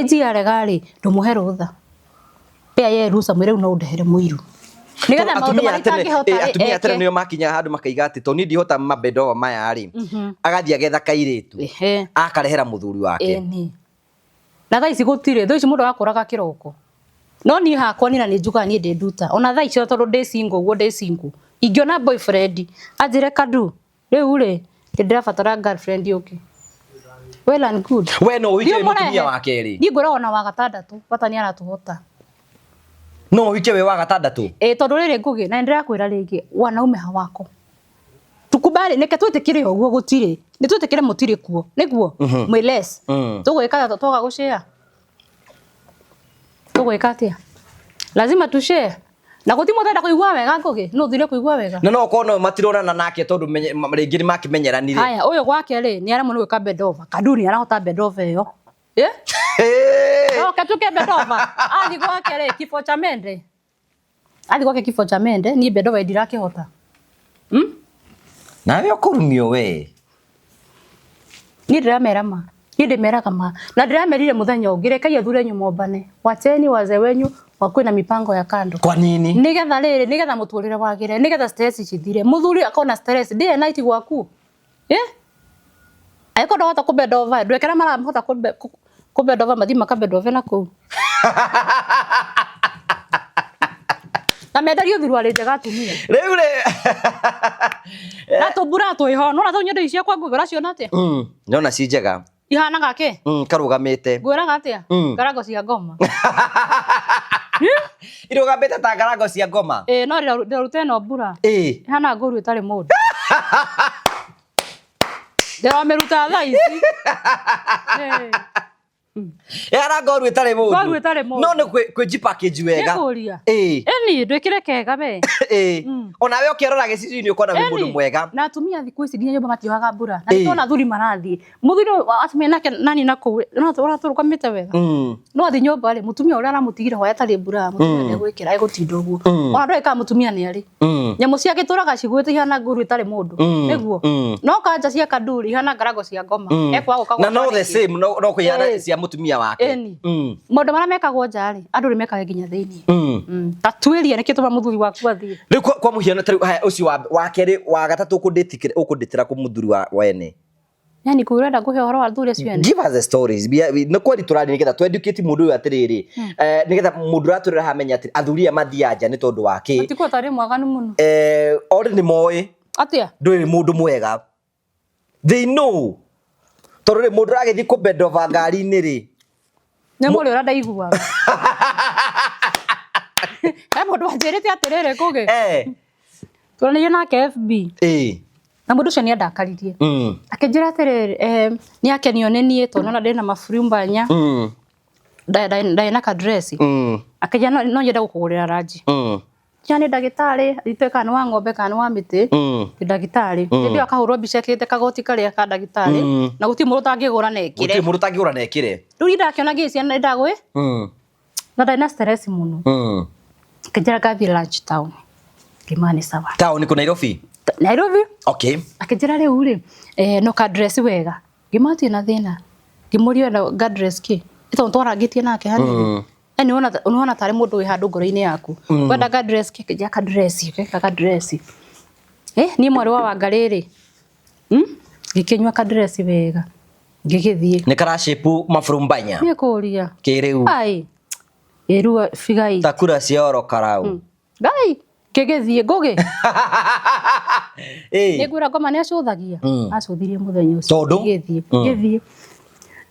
age yarega ri ndumuhe rutha pia ye rusa mwire no ndehere muiru nigetha maundu marikangihota atumia tere nio makinya handu makaiga ati to ni ndihota mabedo maya ri agathia getha kairitu akarehera muthuri wake eni na thaici gutire thaici mundu akuraga kiroko no ni hakwa ni na ni njuga ni ndenduta ona thaici tondu ndi single ingiona boyfriend ajire kadu riu ri ndirabatara girlfriend yuki well and good we no wike mutumia wake ri ni ngora ona wa gatandatu bata ni aratuhota no wike we wa gatandatu tondu riri ngugi na ndirakwira ringi wanaume hawako tukubali neke twetekire uguo gutire ni twetekire mutire kuo niguo mwiless tugwika toga gushare tugwika atia lazima tushare Na gutimo tenda kuigua wega Ngugi no thire kuigua wega na no kono matirona nake tondu ringi ni makimenyeranire haya uyu gwake ri ni aremwo ni gwika bedova kaduni arahota bedova iyo no katuke bedova athi gwake ri kifo cha mende athi gwake kifo cha mende ni bedova ndirakihota nawe ukurumio we ni ndiramera ma ni ndimeraga ma na ndiramerire muthenya ungire kai athure nyumombane wacheni wazee wenyu wakuwe na mipango ya kando. Kwa nini? Nigetha riri, nigetha muturire wagire, nigetha stress cithire. Muthuri akona stress day and night gwaku. Aiko ndahota kubedova, ndwekera mara hota kubedova mathi makabedova na kuu. Na medari uthiru ari njega atumia. Riu ri. Na tubura twiho, no na thonye ndei cia kwa ngugura cio natia. Ndona ci njega. Ihana gake? Karugamite. Ngwira gatia? Ngarago cia ngoma. Irugamite ta ngarago cia ngoma. No ndirute no mbura. Ihana nguru itari mundu. Ndirameruta thaa ici. Ihana nguru itari mundu. Nguru itari mundu. No ni kwi package wega. Nikuria. Eni ndwikire kega we. Ona we ukirora gicicio-ini ukona wi mundu mwega. Na atumia thiku ici nginya nyumba matiohaga mbura. Na ndona thuri marathie. Muthuri atumia nake nani naku. No uraturukamite wega. No athi nyumba ri mutumia uria aramutigira hoya tari mbura. Mutumia ni gwikira igutinda uguo. Ona ndweka mutumia ni ari. Nyamu ciake turaga cigwite ihana nguru itari mundu. Niguo. No kanja cia kaduri ihana ngarago cia ngoma. Ekwa guka. Na no the same no kuihana cia mutumia wake. Mundu mara mekagwo njari andu ni mekaga nginya thiini. Tatuiria niki tuma muthuri waku athie. Riu kwa muhiano tari ucio wa keri wa gatatu ukunditira ku muthuri wa wene. Yani kurenda kuhe horo wa thuri acio ene. Give us the stories. No kweli turari nigetha tu educate mundu uyu atiriri. Nigetha mundu raturira hamenya atiri athuri amathianja ni tondu wake. Atiko tari mwaganu muno. Ori ni moe. Atia? Nduri mundu mwega. They know. Tondu ri mundu ragithi ku bed of ngari-ini ri. Nyamå rä å rä a ndaiguaga he må ndå anjä te atä rä rä kå gä tåranä nake FB na må ndå å cio nä andakaririe akä njä ra atä rä rä nä akenio nä niä tondå ona ndä na maburumbanya ndaä na kadresi akä njä no nyende gå kå gå rä ra ranji nä ndagä tarä ritå kana nä wa ng'ombe kana nä wa mä tä nä ndagä tarä hä ndä akahå rwo mbica kä te kagoti karä a ka ndagä tarä na gå tirä må ndå tangä gå ra nekire gå tirä må ndå tangä gå ra nekire rä u indakiona ngä ciana nä ndagwä na ndari na stress muno akä njä ra ngathiä lunch town ngä nä sawa town kå Nairobi okay akä njä ra rä u rä no ka dress wega ngä matirä na thä na ngä må ria ga dress kä tondå twarangä tie nake hanini eni unaona tare mundu wi handu ngoro-ini yaku wenda ka dress kija ka dress ka dress ni mwari wa Wangariri gikinywa ka dress wega ngigithie ni kara shape mafurumbanya ni kuria kiriu ai irua figai takura cioro karau gai ngigithie ngugi ni ngwira ngoma ni acuthagia acuthirie muthenya ucio ngigithie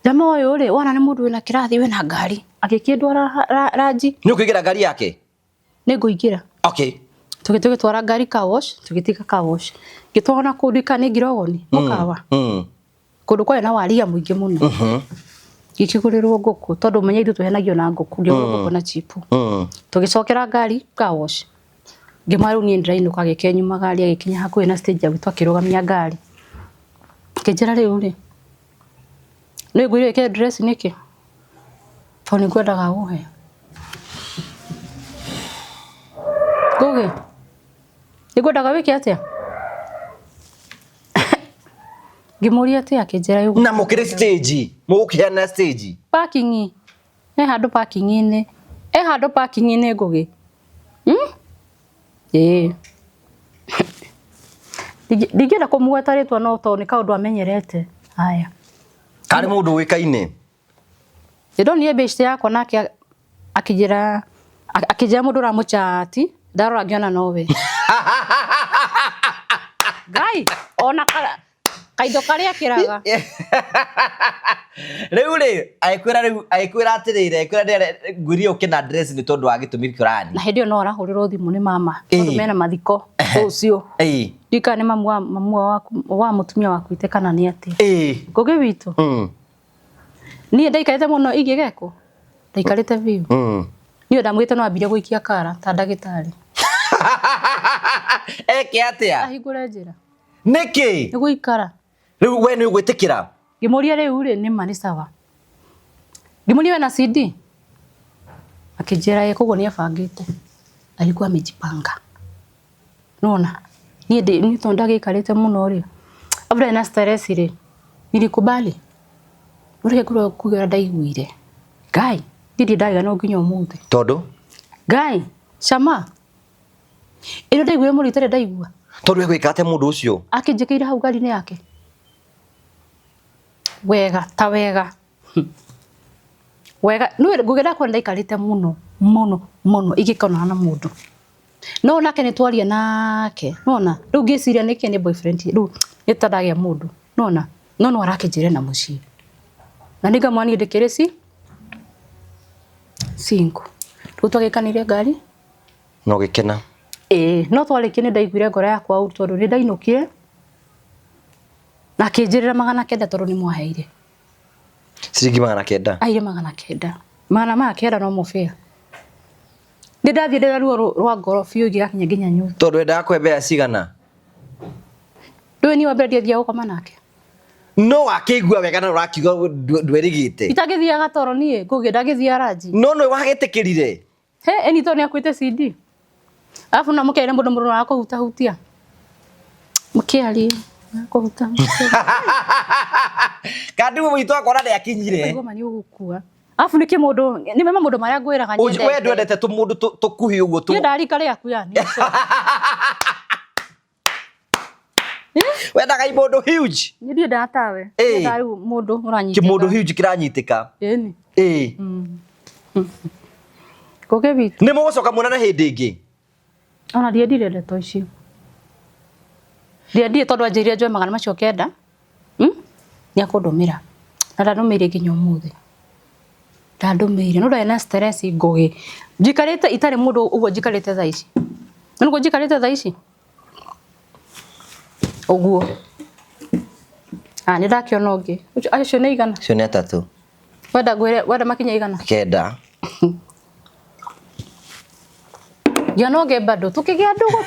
jamaa uyu ri wana ni mundu wina kirathi wina ngari agikindwara ranji ni ukuigira ngari yake ni nguingira okay tugitwara ngari car wash tugitika car wash gitwona kundika ni ngirogoni mukawa kundu kwa na waria muingi muno gikigurirwo nguku tondu menya ithu tuhenagio na nguku ngirwo nguku na chipu tugicokera ngari car wash ngimaru ni ndirainu kagike nyuma ngari agikinya hakuhi na stage ya gwitwa kirugamia ngari kinjira riu ri ni ngwire ke dress niki to ni ngwendaga uhe Ngugi ni ngwendaga wiki atia ngimuria atia akinjira yu na mukire stage mukiana stage parking handu parking-ini handu parking-ini Ngugi ndigenda kumugweta ritwa no to ni kaundu amenyerete haya kari mundu wikaine ndonire best yakwa nake akijira mundu ra muchati ndarora ngiona nowe gai ona kaido karia kiraga riu ri aikwira atirire aikwira ngwiri ukina dress ni tondu agitumiri kurani na hindi no arahurirwo thimu ni mama tondu mena mathiko ucio dika ni mamu wa mutumia waku ite kana ni ati Ngugi witu ni ndaikarite muno igigeko ndaikarite biu ni ndamwite no ambire guikia kara ta ndagitari eke atia ahingure njira niki nigu ikara riu we ni ugwitikira ngimuria riu ri ni mani sawa ngimuria we na CD akijera ye kogo ni afangite alikuwa amejipanga nona ni tonda gikarite muno ri abra na stress ri nilikubali uri kuro kugera ndaiguire gai ndidi ndaiga no nginya umuthi tondu gai Shama ino ndaiguire muri tare ndaigua tondu gwikate mundu ucio akijikira hau gari-ini yake wega ta wega wega no ngugera kwa ndaikarite muno igikona na mundu no nake ni twaria nake nona riu ngiciria niki ni boyfriend riu nitadagia mundu nona no arakijire na mucii na niga mwani ndikirisi 5 riu twagikanire ngari no gikena no twarikine ndaiguire ngoro yakwa au tondu ni ndainukire na kinjirira 900 tondu ni mwaheire ciringi 900 aire 900 900 no mufia ni ndathie ndira ruo rwa ngoro biu gigakinya nginya nyu tondu enda kwembea cigana ndwe ni wamberia thia gukoma nake no wakigua wega na urakiuga ndwerigite itagithiaga toro nie ngugi ndagithia ranji no wagetikirire eni to ni akwite CD afu na mukere mundu muruna wako hutia mukiari kuhuta kandu mwitu akora ndi akinyire ngoma ni ugukua afu niki mundu ni mema mundu maria ngwiraga nyende we ndwendete tu mundu tukuhi uguo tu ni ndari kare aku yani wendaga imundu huge ni ndatawe ndari mundu uranyitika kimundu huge kiranyitika eni koke bitu ni mugucoka muonana hindi ingi ona ndiendire ndeto icio ndiendire tondu anjirie njoe magana macio kenda ni akundumira na ndanumire nginya umuthi ndandumire no ndena stress ngugi njikarite itari mundu uguo njikarite thaa ici nugo njikarite thaa ici uguo ni ndakiona ungi acio ni igana cio ni 3 wenda makinya igana kenda Yanoge bado tukigia ndugu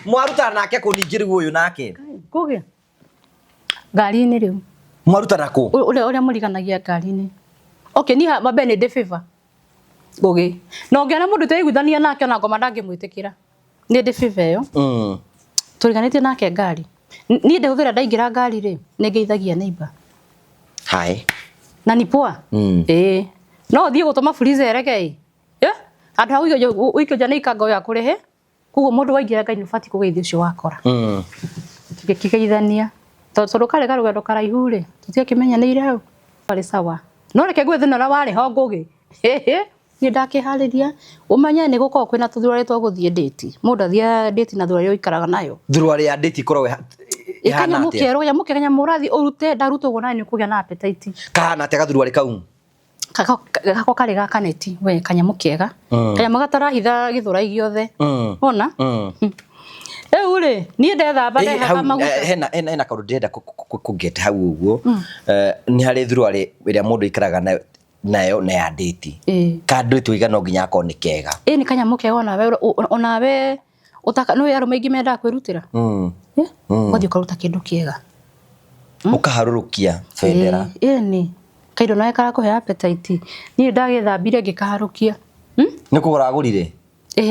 mwaruta nake kuningiri uyu nake kuge gari-ini riu mwaruta nako ule muriganagia gari-ini okay ni mabe ni de favor goge no ngena mundu teiguithania nake na ngoma ndangimwitikira ni de favor yo turiganite nake gari ni ndehũthĩra ndaingira gari ri ni ngeithagia neighbor hai na ni poa no thie gutuma freezer ereke andu hau uikio jana ikango ya kurehe kugo mundu waingira ngai nufati kugeithia ucio wakora tukigeithania tondu kare rugendo karaihu ri tutiakimenya hau ari sawa no reke ngwe thina wari ho ngugi ni ndakihariria umenya ni gukorwo kwina tuthurari twa guthie date mundu athia date na thurari uikaraga nayo thurari ya date korwo ikanya mukero ya mukenya murathi urute ndarutwo nani kugia na appetite kana atega thurari kau gako kari ga kaneti we kanyamu kega kanyamu gatarahitha githurai giothe ona uri ni ndethamba ndehaga maguta hena kaundu ndenda kugeta hau uguo ni hari thurari iria mundu ikaraga nayo na ya date kandu twiga no nginya akoni kega ni kanyamu kega onawe utaka no yaro maingi menda kwirutira ngothi ukaruta kindu kiega ukaharurukia federa ni kaido nae kara kuhe appetite ni ndagithambire ngikaharukia ni kugura agurire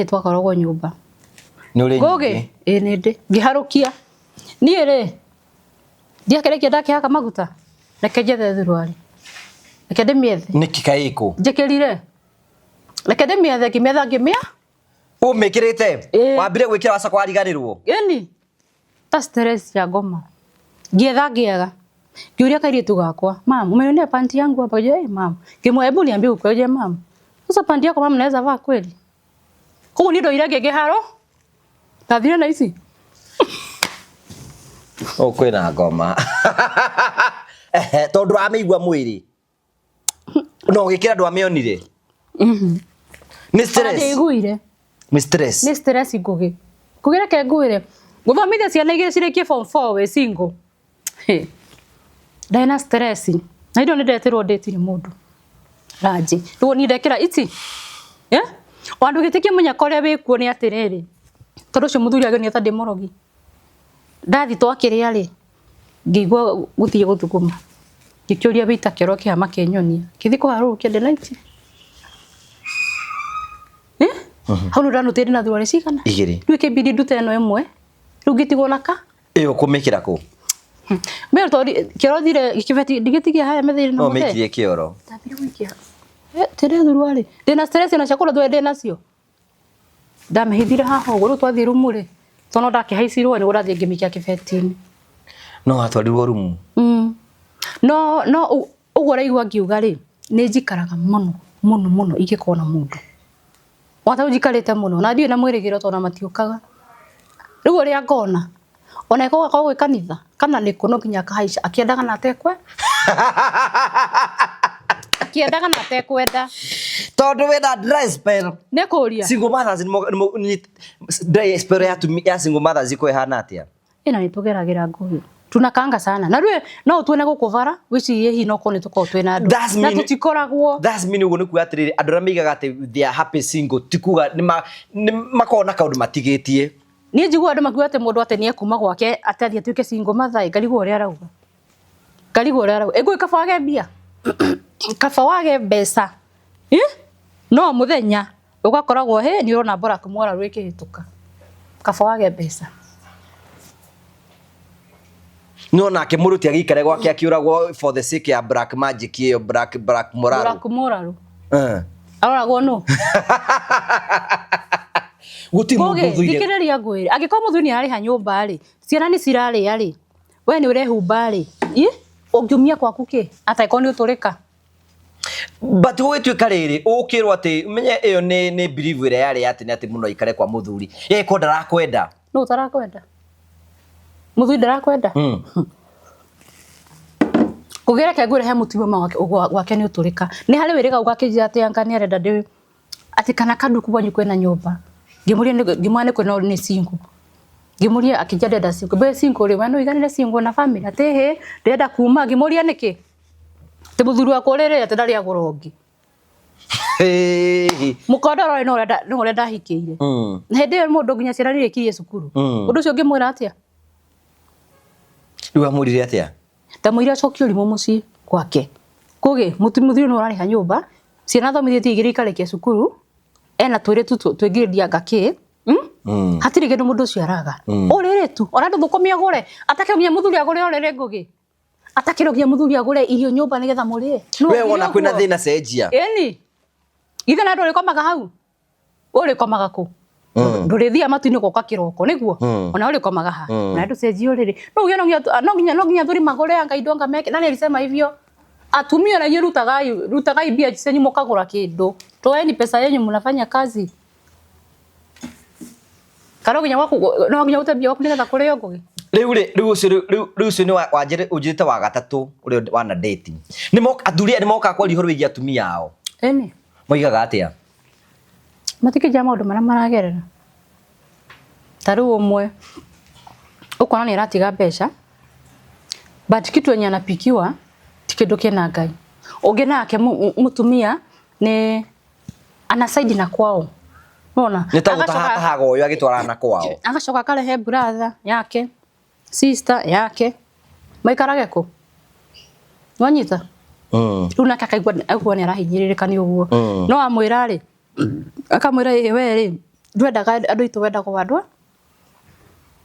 twakoragwo nyumba ni uri ngoge ni ndi ngiharukia ni ri ndiakerekia ndakihaka maguta reke njethe thurari reke ndimiethe ni kikaiko njikirire reke ndimiethe ngimietha ngimia umikirite wambire gwikira waca kwariganirwo ni ta stress ya ngoma ngietha ngiega ngiuria kairitu gakwa mam umeona panti yangu hapa je mam kimwe hebu niambie ukoje mam sasa panti yako mam naweza vaa kweli huko ni ndo irage geharo tathire na ici kwina ngoma tondu ameigua mwiri no gikira ndu ameonire ni stress iguire ni stress ngugi kugira ke nguire guthomithia ciana igire cirekie form 4 we single ndena stress na indo ni ndetirwo date ni mundu ranji ruo ni ndekira iti wandu gitikie munya koria wikuo ni atiriri Tondu cio muthuri ageni ata ndimorogi ndathi twakiria ri ngigwa guthie guthukuma gikiuria bita kero kia makenyonia kithi ko haru kende night hau ndano tiri na thuare cigana igiri riu kibidi ndute no imwe riu gitigwo naka iyo kumikira ku me tori kero thire gikibeti digitigia haya methiri no mekirie kioro tabiri wikia tiri thuruari ndina stress na chakula thwe ndina cio ndamehithira haha guru twathi rumure tono ndakihaicirwo ni urathie ngimikia kibetini no atwarirwo rumu no ugora igwa ngiuga ri ni njikaraga muno igikona mundu wata ujikarite muno na ndio na mwirigiro tona matiukaga riu uri ngona ona iko kwa gwe kanitha kana ni kuno kinya kahaica akiendaga na tekwe akiendaga na tekwenda tondu wena dry spell ne kuria single mothers ni dry spell ya single mothers iko ehana atia ina nitugeragira ngugi tunakanga sana na rwe no tuone gukuvara wici yehi no kone tuko twena andu na tutikoragwo that's mean ugo niku atiriri andu ra migaga ati they are happy single tikuga ni makona kaundu matigitie ni njigua andu makuga ati mundu ati ni ekuma gwake atathi atuike single mother ngarigwo uria arauga ego ikabage bia kabage mbeca no muthenya ugakoragwo he ni urona bora kumwara rwikihituka kabage mbeca no nake muruti agikare gwake akiuragwo for the sake ya black magic iyo black moraru aroragwo no guti muthuire thikireria ngwire agiko muthuni ari ha nyumba ri ciana ni cirari ari we ni urehumba ri ungiumia kwaku ki ataiko ni uturika but gwituika riri ukirwo ati menye iyo ni believe ire yari ati muno ikare kwa muthuri ko ndarakwenda no utarakwenda muthuri ndarakwenda kugira ke ngure he mutimo wake gwake ni uturika ni hari wiriga ugakijia ati anga ni arenda ndi ati kana kandu kubonyu kwena nyumba ngimwane kwena ni single ngimuria akijade da single be single ri wano iganire single na family ati he ndenda kuma ngimuria niki te muthuri wako rere ati ndari agorongi mukodoro no urenda hikiire hende mundu nginya ciana ni ikirie cukuru undu cio ngimwira atia riu amurire atia tamwira acokio rimo muci gwake kugi muthuri no urari ha nyumba ciana thomithie igiri ikarekia cukuru ena twire twingiriria ngaki hatiri kindu mundu cio araga urire tu ona nduthukumia gore atakemia muthuri agore orere ngugi atakirogia muthuri agore irio nyumba nigetha murie we wona kwina thina cenjia eni ithe na nduri komaga hau uri komaga ku ndurithia matuini goka kiroko niguo ona uri komaga ha na ndu cenjia uriri no nginya thuri magore anga indo anga meke nani alisema hivyo atumia na rutagai bia cenyu mukagura kindu toeni pesa yenyu mnafanya kazi karo nginya wako no nginya utabia wako nigetha kurio ngugi riu ucio ni wanjire ujirite wa gatatu uri wana dating ni moka athuri ni moka kwa rihoro wigia atumia ao eni moigaga atia matikija maundu maria maragerera taru umwe ukona ni iratiga mbeca but kitu yenye anapikiwa tikindu kina ngai ungi nake mutumia ni ana side na kwao unaona nitagutahaga uyu agitwarana kwao agacoka karehe brother yake sister yake maikarage ku wanyita una kakaigwa ni arahinyiririka ni uguo no amwira ri akamwira we ri ndwendaga andu itu wenda kuwadwa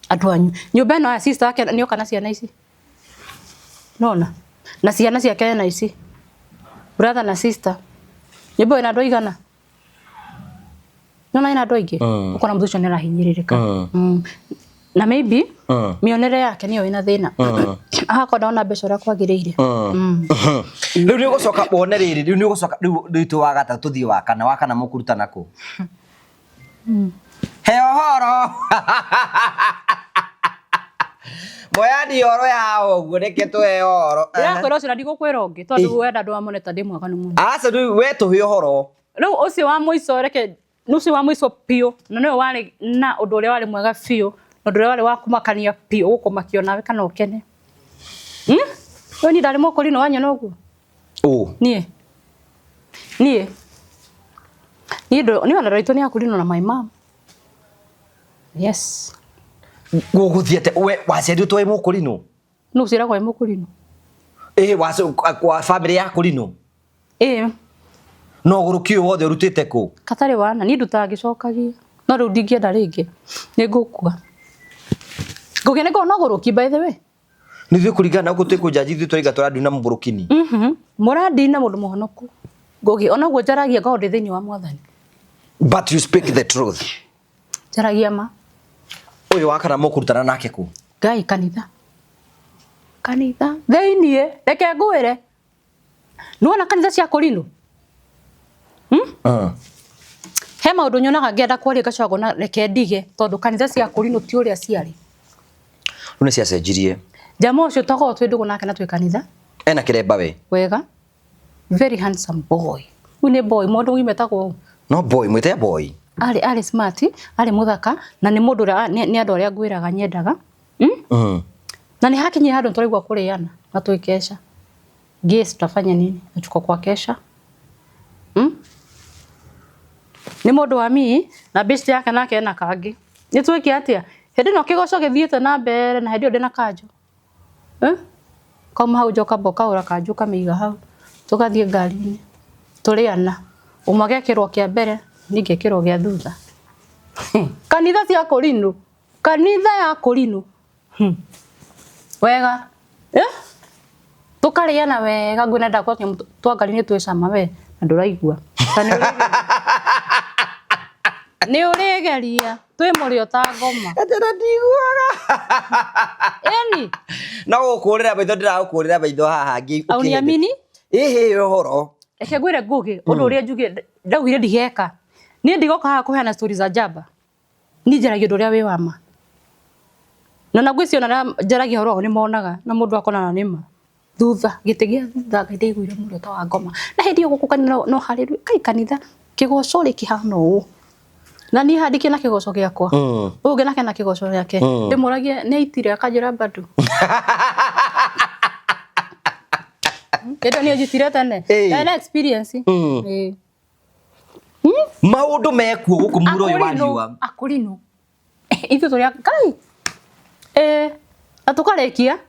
andu anyu nyumba ino ya sister yake ni okana ciana ici nona na ciana ciake na ici brother na sister nyumba ina andu igana nona ina andu aingi ukona muthu cio ni arahinyiririka na maybe mionere yake niyo ina thina akona ona mbeca ria kwagiriire riu ni ugucoka wone riri riu ni ugucoka riu tu wa gatatu thii wa kana mukurutana ku he ohoro moyani oro yao gureke tu he oro ya koro cio ndigukwira ungi tondu wenda ndu amoneta ndi mwaka numu asa riu we tu he ohoro riu ucio wa muico reke nucio wa muico pio na no wari na undu uria wari mwega pio na undu uria wari wa kumakania pio gukumakio nawe kana ukene we ni ndari mokori no wanya noguo nie ni wana raito ni akulino na my mom Yes. Guguthiete we waciarirwo twi Mukurino? No cira kwa Mukurino. Wacu kwa family ya Kurino? No gurukio wothe urutite ku? Katare wana ni ndutangicokagia. No riu ndingienda ringi. Ni ngukua. Ngugene ko no guruki by the way. Ni thwe kuringana uko twiku jaji thwe twaiga turandi na mburukini. Murandi na mundu muhonoku. Ngugi ona gwo jaragia ngode thiini wa Mwathani. But you speak the truth. Jaragia ma. Uyu wakana mukurutana nake ku? Ngai kanitha. Kanitha. Thiini reke ngwire. Nuona kanitha cia Kurino? He maundu nyonaga ngenda kwaria gacogo na reke ndige tondu kanitha cia Kurino ti uria ciari. Rune cia cenjirie. Jamo ucio twago twindugo nake na twi kanitha. Ena kiremba we. Wega. Very handsome boy. Une boy mundu wimetagwo. No boy mwite boy. Ali smart, ali muthaka na ni mundu ni andu aria ngwiraga nyendaga. Na ni hakinye handu turaigwa kuriana na twikesha. Guess tutafanya nini? Tuko kwa kesha. Ni mundu wa mi na best yake nake ena kangi. Ni twiki atia? Hindi no kigoco githiete na mbere na hindi ndina kanjo. Kama hau joka boka ura kanjo kamiga hau. Tugathie ngari-ini. Turiana. Umage kirwo kia mbere, ninge kirwo gia thutha. Kanitha cia Kurino. Kanitha ya Kurino. Wega. Tukariana wega ngwina ndakwa twangari-ini twicama we na nduraigua. Ni urigeria twi murio ta ngoma. Atera ndiguaga. Eni. No gukurira baitho ndiragukurira baitho haha ngi. Au ni amini? Horo. Eke ngwire ngugi undu uria njuge ndauire ndigeka. Ni ndigoka haha kuheana stories za jaba. Ni njaragia undu uria wi wama. Na ngwiciona na njaragia horo ni monaga na mundu akona nima. Thutha gitigia thutha ndeiguire murio ta wa ngoma. Na hindi yo gukukana no haleluya kai kanitha kigoco ri kihana uu. Na ni handike na kigoco giakwa. Uge nake na kigoco giake. Ndimuragie ni aitire akajira badu. Kedo ni ujitire tane. Na experience. Maundu mekuo guku muro waliwa. Akurino. Ithu turia kai. Atukarekia.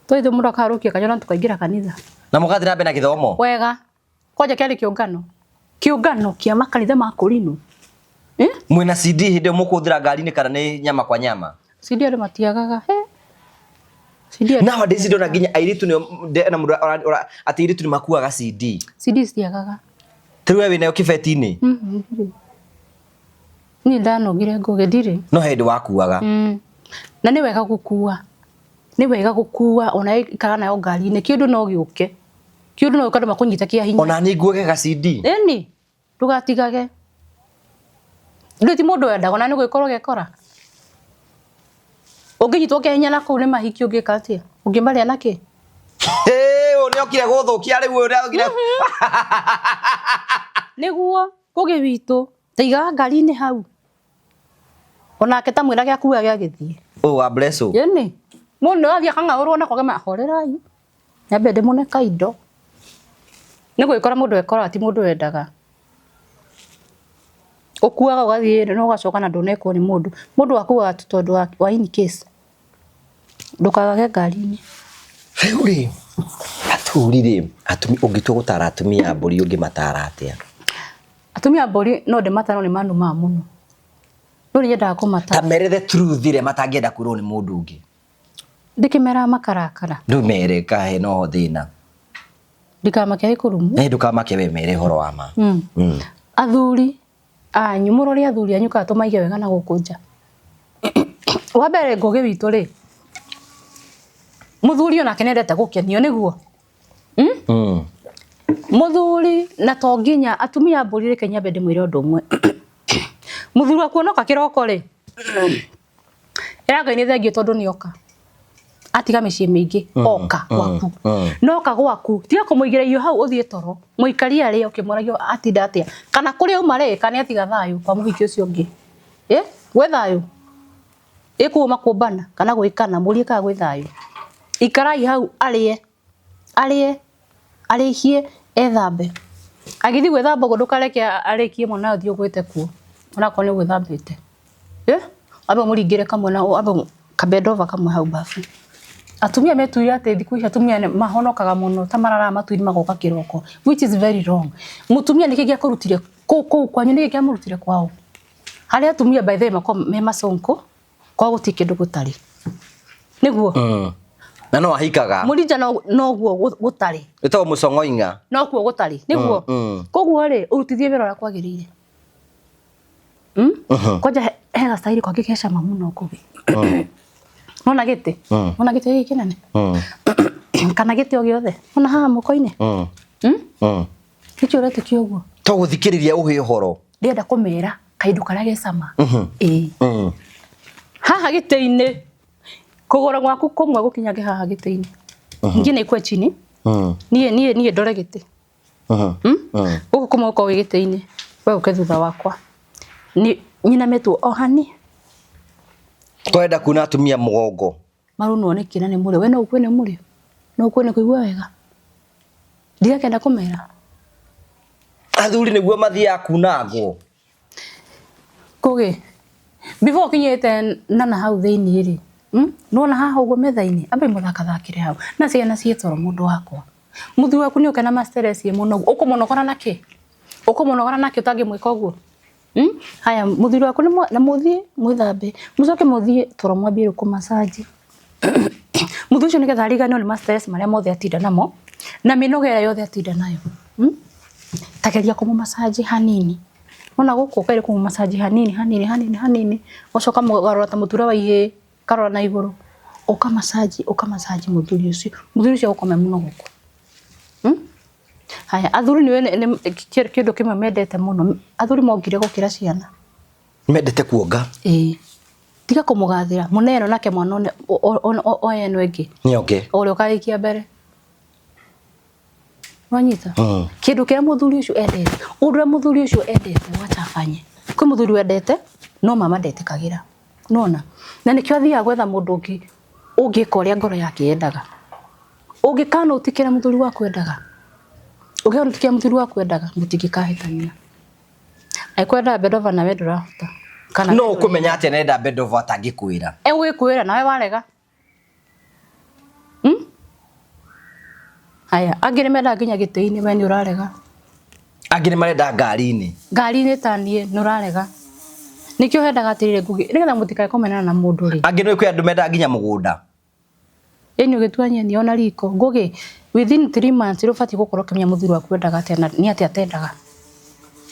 Toithe mundu akarukia kanyona tukaingira kanitha. Na mugathira mbe na githomo. Wega. Koja kiari kiungano. Kiungano kia makanitha ma Kurino. Mwina CD hindi mukuthira ngari-ini kana ni nyama kwa nyama? CD ari matiagaga. Nowadays ndona nginya airitu na mundu ati airitu ni makuaga CD. CD stiagaga. Triwe wina kibeti-ini? Ni ndanogire nguge ndire. No hindi wakuaga. Na ni wega gukua. Ni wega gukua ona ikara nayo ngari-ini kindu no giuke. Kindu no ukanda makunyita kia hinya. Ona ni nguage ga CD. Eni. Ndugatigage. Ndu ti mundu wendaga na ni gwikoro gekora. Unginyitwo kihinya na kuu ni mahiki ungikatia. Ungimaria naki? Ni okire guthukia riu uria ogire. Niguo ngugi witu taiga ngari-ini hau. Ona ke tamwira gia kuwa gia githie. Oh, bless you. Yeni. Mundu athia kangaurwo na kogema horerai. Nyambe ndimune kaindo. Ni gwikora mundu ekora ti mundu wendaga. Okuaga ugathie no gacoka na ndonekwo ni mundu. Mundu akuaga tondu wa in case. Ndukagage ngari-ini. Riuri. Aturire atumi ungitwo gutara atumia mburi ungimatara atia? Atumia mburi no ndimatara ni mandu ma muno. No nyenda kumatara. Kamere the truth ire matangienda kwirwo ni mundu ungi. Ndikimera makarakara. Ndumere kahe no thina. Ndikamake ikurumu. Ndukamake we mere horo wa ma. Athuri anyu murori athuri anyu ka tumaige wega na gukunja. Wa mbere ngugi witu ri. Muthuri ona kenendete gukenio niguo. Muthuri na tonginya atumia mburi ri Kenya bende mwire undu umwe. Muthuri akuonoka kiroko ri. Ngai ni thengio tondu ni oka. Atiga micii mingi oka gwaku. Noka gwaku tiga kumuigira iyo hau uthie toro. Muikari ari ukimuragio atinda atia. Kana kuri umare kana atiga thayu kwa muhiki ucio ungi. Gwe thayu. Ikuuma kumbana kana gwikana muri ka gwe thayu. Ikarai hau arihie ethambe. Agithi gwethamba go ndukareke arikie mwana uthio gwite kuo. Ona ko ni gwethambite. aba muringire kamwe na aba kabedova kamwe hau bafu atumia metuire ati thiku ici atumia ne mahonokaga muno tamarara matuiri magoka kiroko which is very wrong. Mutumia niki gia kurutire ko kwanyu niki gia murutire kwao hari atumia by the way me masonko kwa gutike ndugutari niguo na no ahikaga murija no guo gutari ito musongoinga no kuo gutari niguo koguo ri urutithie wira wa kwagirire koja hega staili kwa gikesha mamuno kubi Mona gete giki nene kana gete o giothe ona haha muko-ini kicho rete kioguo to guthikiriria uhe horo ndenda kumera kaidu karia gecama haha gite-ini kugora gwaku kumwe gukinyage haha gite-ini ngine ikwe chini nie ndore gite uko kumwe uko gite-ini we ukethutha wakwa ni nyina metu ohani twenda kuna atumia mugongo maruno onekina ni muri we no ukwene muri no ukwene kuigua wega ndiga kenda kumera athuri niguo mathia kunagwo kuge before kinyete nana hau theini ri nona haha ugo methaini ambe muthakathakire hau na ciana cietoro mundu wakwa muthu waku ni ukena masteresi muno ukumonogora nake utangi mwika uguo haya muthuri waku na muthie mwithambe mucoke muthie toro mwambie ku massage muthu ucio nigetha rigane ni masteresi maria mothe atinda namo na minogera yothe atinda nayo tageria ku massage hanini ona guku kaire ku massage hanini ucoka mugarura ta mutura wa ihe karora na iguru uka massage muthuri ucio ukome muno guku haya athuri ni kindu kimwe mendete muno athuri mongire gukira ciana mendete kuonga tiga kumugathira muneno nake mwana oye nwengi nyoke ore ukarikia mbere wanyita kindu kira muthuri ucio endete undure muthuri ucio endete wachafanye kwi muthuri wendete no mama ndetikagira nona na nikio thia gwetha mundu ungi koria ngoro yake yendaga ungikana utikira muthuri wa kwendaga ugiona tikia muthuri wa kwendaga mutingikahitania aikwenda bedova na wedura hota kana no kumenya ati nenda bedova atangikwira wikwira nawe warega haya angire menda nginya gite-ini we ni urarega angire marenda ngari-ini tanie ni urarega nikio hendaga atirire ngugi nigetha mutikae komenana na mundu ri angire kwi andu menda nginya mugunda eni ugituanya ni ona riko ngugi within 3 months rufati gukorwo kimenya muthuri waku wendaga atena ni ati atendaga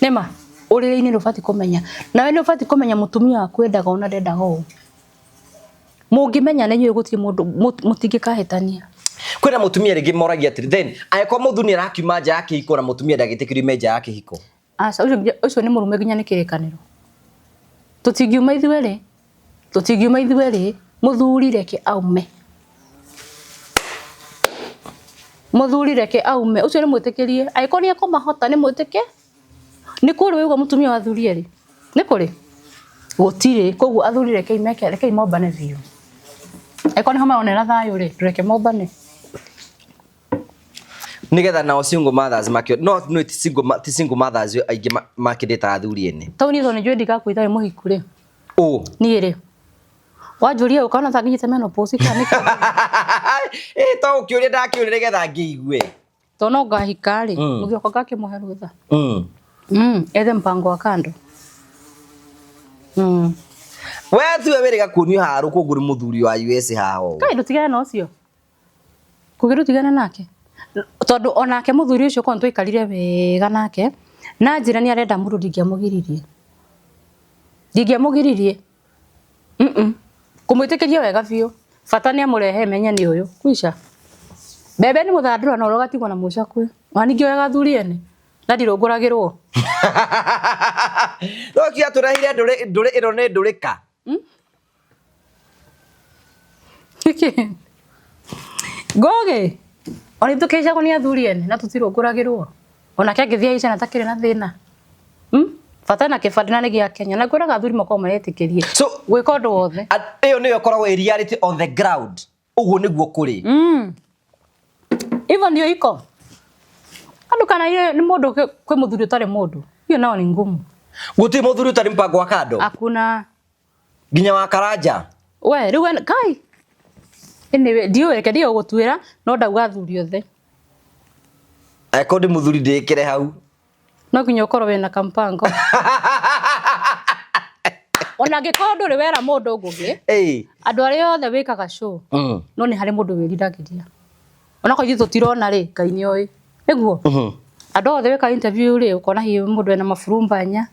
nema urire-ini rufati kumenya nawe ni rufati kumenya mutumia waku wendaga ona ndendaga u mungimenya nenyu gutie mundu mutingikahitania kwina mutumia ringi moragia atiri then ayeko muthu ni arakiuma nja yake hiko na mutumia ndagitikiri meja yake hiko asa ucio ni murume ginya ni kirikaniro tutingiuma ithueri muthuri reke aume ucio ni mwitikirie ayeko ni akomahota ni mwitike ni kuri wigo mutumia wa thuri ri ni kuri gutire koguo athuri reke mombane biu ayeko ni homaonera thayo ri reke mombane nigetha nao single mothers makio no single mothers aingi makideta athuri-ini tauni thone njwe ndikakwitha muhiku ri ni ri wajuria ukaona tanginyite menopause kanika to ukiuria ndakiuria nigetha ngiigue to no ngahika ri mugioko ngakimuhe rutha ethe mpango wa kando we tuwe wiriga kunio haru kuguri muthuri wa US hao kai ndutigane na ucio kugiru tigane nake tondu onake muthuri ucio kon twikarire wega nake na njira ni arenda mundu ndingiamugiririe kumwitikiria wega biu bata ni amurehe menya ni uyu kwisha bebe ni muthandura na urogatigwo na mucakwe waningio wega thuri ene na ndirunguragirwo rokia turahire nduri ino ni ndurika goge oni tukisha kunia thuri ene na tutirunguragirwo ona kengithia ica na takire na thina bata na kibandina ni gia Kenya na kwiraga thuri mako maretikirie so gwika undu wothe iyo niyo koragwo reality on the ground uguo niguo kuri even ndio iko andu kana ile ni mundu kwi muthuri utari mundu hiyo nao ni ngumu guti muthuri utari mpango wa kando hakuna Ginya wa Karanja. We riu kai. Ene dio reke dio gutwira no ndauga athuri othe. Eko ndi muthuri ndikire hau. No nginya ukorwo wena kampango. Ona ngikorwo nduri wera mundu ngugi. Andu aria othe wikaga show. No ni hari mundu wiriragiria. Ona ko ithu tirona ri Ngai ni oi. Niguo. Andu othe wika interview ri ukona hi mundu ena mafurumbanya.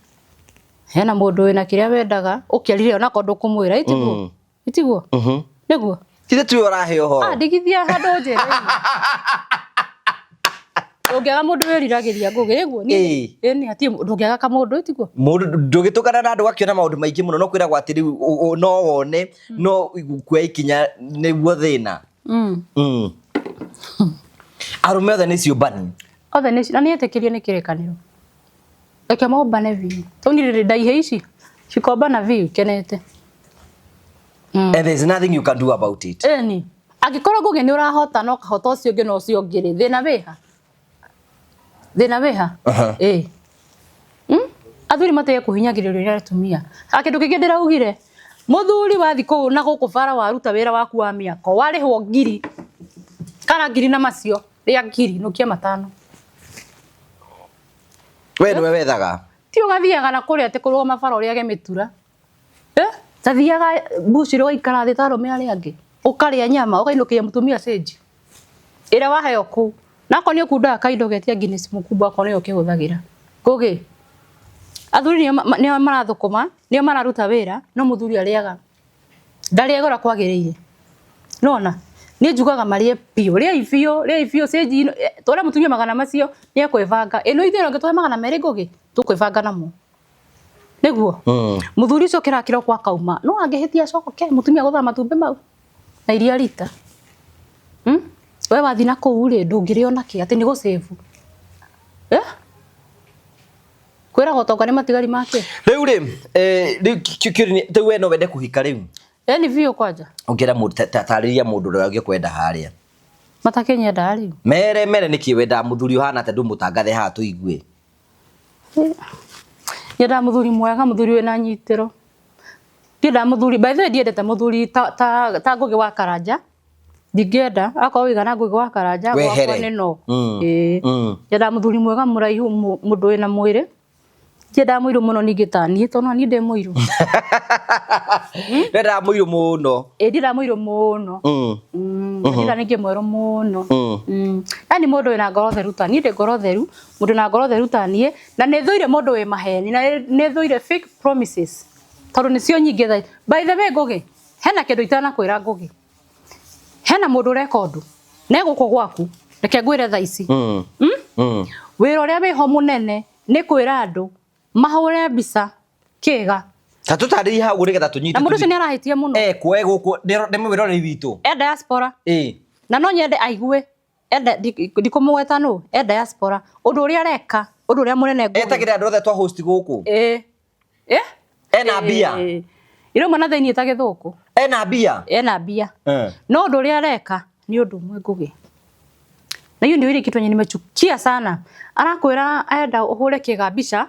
Hena mundu wina kiria wendaga ukiarire ona ko ndukumwira itiguo. Itiguo. Niguo. Kithe tu orahe ho. Ndigithia handu njere. Ndungiaga mundu wiriragiria ngugi niguo ni ni ati ndungiaga ka mundu itiguo. Mundu ndũgĩtũkana na andũ gakiona maũndũ maingĩ mũno no kwĩragwo atĩ no wone no kuoya ikinya nĩguo thĩna. Arũme othe nĩ ciũmbani. Othe nĩ na nĩetĩkĩrie nĩ kĩrĩkanĩro. Reke mombane biũ. Tonire ndaihe ici cikombana biũ kenete. And there's nothing you can do about it. Ni angĩkorwo ngugi nĩ ũrahota no kahota ũcio ũngĩ no ũcio ũngĩ rĩ thĩna wĩha. Thĩna wĩha. Athuri mateye kuhinyagĩrĩrio nĩ atumia. Kĩndũ kĩngĩ ndĩraugire muthuri wathi kũu na gũkũ bara waruta wĩra waku wa mĩako warĩhwo ngiri kana ngiri na macio rĩa ngiri nukia 5. We nĩwe wethaga. Ti ũgathiaga na kũrĩa atĩ kũrũga mabara ũrĩa gemĩtura. Tathiaga bush ro ikara thĩ ta arũme arĩa angĩ. Ũkarĩa nyama ũkainũkia mũtumia stage. Ĩrĩa waheo kũu. Nako nĩ ũkundaga kaindo getia Guinness mukubwa ako nĩyo kĩhũthagĩra. Ngugi. Athuri nĩo marathũkũma, nĩo mararuta wĩra, no mũthuri arĩaga. Ndarĩagora kwagĩrĩire. Nona? Nĩ njugaga marĩe piũ. Rĩa ifio stage tũrĩa mũtumia magana macio nĩ ekwĩbanga. Ĩno ithuĩ ngĩtũhe magana merĩ ngugi, tũkwĩbanga namo. Niguo. Muthuri ucio kirakira kwa kauma. No angĩhĩtia coke mũtumia gũthara matumbĩ mau. Na iria rita. We wathi na kũu rĩ ndũngĩrĩona kĩ atĩ nĩ gũsave. Kwĩra gotonga nĩ matigari make. Rĩu rĩ rĩu we no wende kũhika rĩu. Ni biũ kwanja. Ongera tarĩria mũndũ ũrĩa ũngĩkwenda harĩa. Matakenyenda rĩu. Mere nĩkĩ wenda mũthuri ũhana atĩ ndũmũtangathe haha tũigue. Yenda muthuri mwega muthuri wena nyitĩro. Yenda muthuri by the way ndiendete muthuri ta Ngugi wa Karanja. Ndingĩenda akorwo wĩgana Ngugi wa Karanja gwakwa nĩ no. Yenda muthuri mwega mũraihu mũndũ wĩna mwĩrĩ. Yenda mũirũ mũno ningĩ taniĩ tondũ niĩ ndĩ mũirũ. Ndenda mũirũ mũno. Ndĩra mũirũ mũno. Ndĩra ningĩ mwerũ mũno. Yani mũndũ wĩna ngoro theru ta niĩ ndĩ ngoro theru, mũndũ na ngoro theru ta niĩ na nĩ thũire mũndũ wĩ maheni na nĩ thũire fake promises. Tondũ nĩcio nyingĩ tha. By the way Ngugi, hena kĩndũ itanakwĩra Ngugi. Hena mũndũ ũreka ũndũ. Na gũkũ gwaku, reke ngwĩre tha ici. Wĩra ũrĩa wĩho mũnene nĩ kwĩra andũ mahũre mbica kĩga. Ta tũtarĩrie hau nĩgetha tũnyite. Na mũndũ ũcio nĩ arahĩtia mũno. Kwe gũkũ nĩ wĩrore witũ. Diaspora. Na no nyende aigue. Ndikumũgweta nũ? Diaspora. Ũndũ ũrĩa areka, ũndũ ũrĩa mũnene Ngugi. Etagĩra andũ othe twa host gũkũ. Ena mbia. Irũma na thĩinĩ ta gĩthũkũ. Ena mbia. Ena mbia. No ũndũ ũrĩa areka nĩ ũndũ ũmwe Ngugi. Na hiyo ndio ile kitu yenye nimechukia sana. Arakwĩra aenda ũhũre kĩga mbica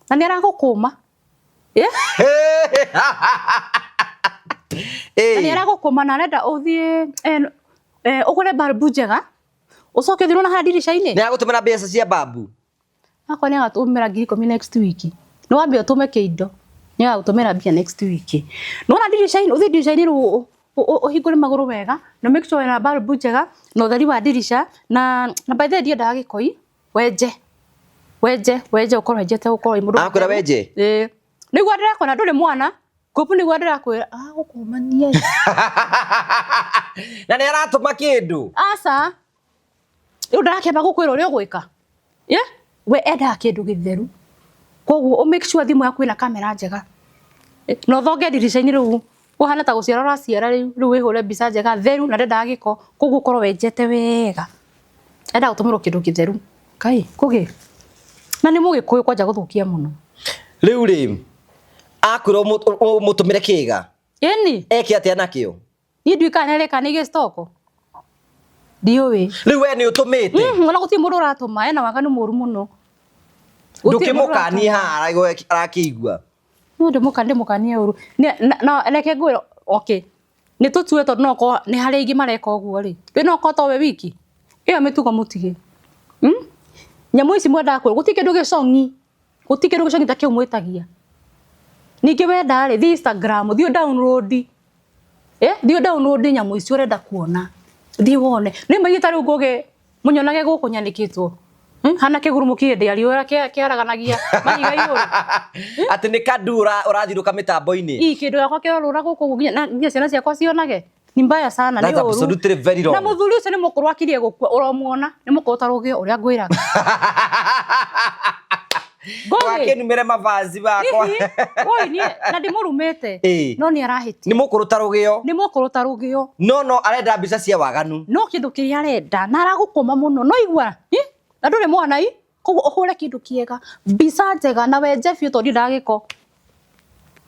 na nĩ aragũkũma. Nĩ aragũkũma na arenda ũthiĩ ũgũre balbu njega. Ucoke thirwo na dirisha-inĩ. Nĩ agũtũmĩra mbeca cia babu. Akwa nĩ agatũmĩra 10,000 next week. No wambe ũtũme kĩindo. Nĩ agũtũmĩra mbia next week. No na dirisha-inĩ ũthiĩ dirisha-inĩ rũ ũhingũre magũrũ wega na make sure wena balbu njega na ũtheri wa dirisha na by the way ndiendaga gĩkoi wenje ũkorwo wenjete ũkorwo mũndũ. Akwĩra wenje? Nĩguo ndĩrakona ndũrĩ mwana kopu nĩguo ndĩrakwĩra gũkũmania. Na nĩ aratũma kĩndũ. Aca rĩu ndarakĩamba gũkwĩra ũrĩa ũgwĩka. We endaga kĩndũ gĩtheru. Koguo make sure thimũ yaku ĩna kamera njega. No thonge dirisha-inĩ rĩu ũhana ta gũciara ũraciara rĩu wĩhũre mbica njega theru na ndendaga gĩko koguo ũkorwo wenjete wega. Enda gũtũmĩrwo kĩndũ gĩtheru. Kai Ngugi. Na nĩ Mũgĩkũyũ kwanja gũthũkia mũno. Rĩu rĩ akwĩrwo mũtũmĩre kĩga. Ĩni. Eke atĩa nakĩo? Niĩ ndiũĩ kana nĩreka nĩ gĩstoko. Ndiũĩ. Rĩu we nĩ ũtũmĩte. Ona gũtirĩ mũndũ ũratũma ena waganu mũru mũno. Ndũkĩmũkanie haha arakĩigua. no ndimukanie uru na reke ngwira okay ni tutue to no ko ni hari ingi mareka uguo ri no ko to we wiki iyo mitugo mutige nyamu ici mwenda kwe gutike nduge songi take umwetagia ningi wenda ri Instagram thio download thio download nyamu ici urenda kuona thi wone ni magita ri nguge munyonage guku nyanikitwo hana kigurumukie ndiariura kiaraganagia mahiga iguru ati ni kadura urathiruka mitambo-ini kindu yakwa kirorura guku nginya ciana ciakwa cionage ni mbaya sana ni uru absolutely very wrong na muthuri ucio ni mukuru akirie gukua uromuona ni mukuru tarugio uria ngwiraga wake numere mavazi bakwa ni na ndimurumete no ni arahiti ni mukuru tarugio no arenda mbica cia waganu no kindu kiria arenda na aragukoma muno no igwa na ndure mwana koguo uhure kindu kiega mbica njega na we Jeff to ndagiko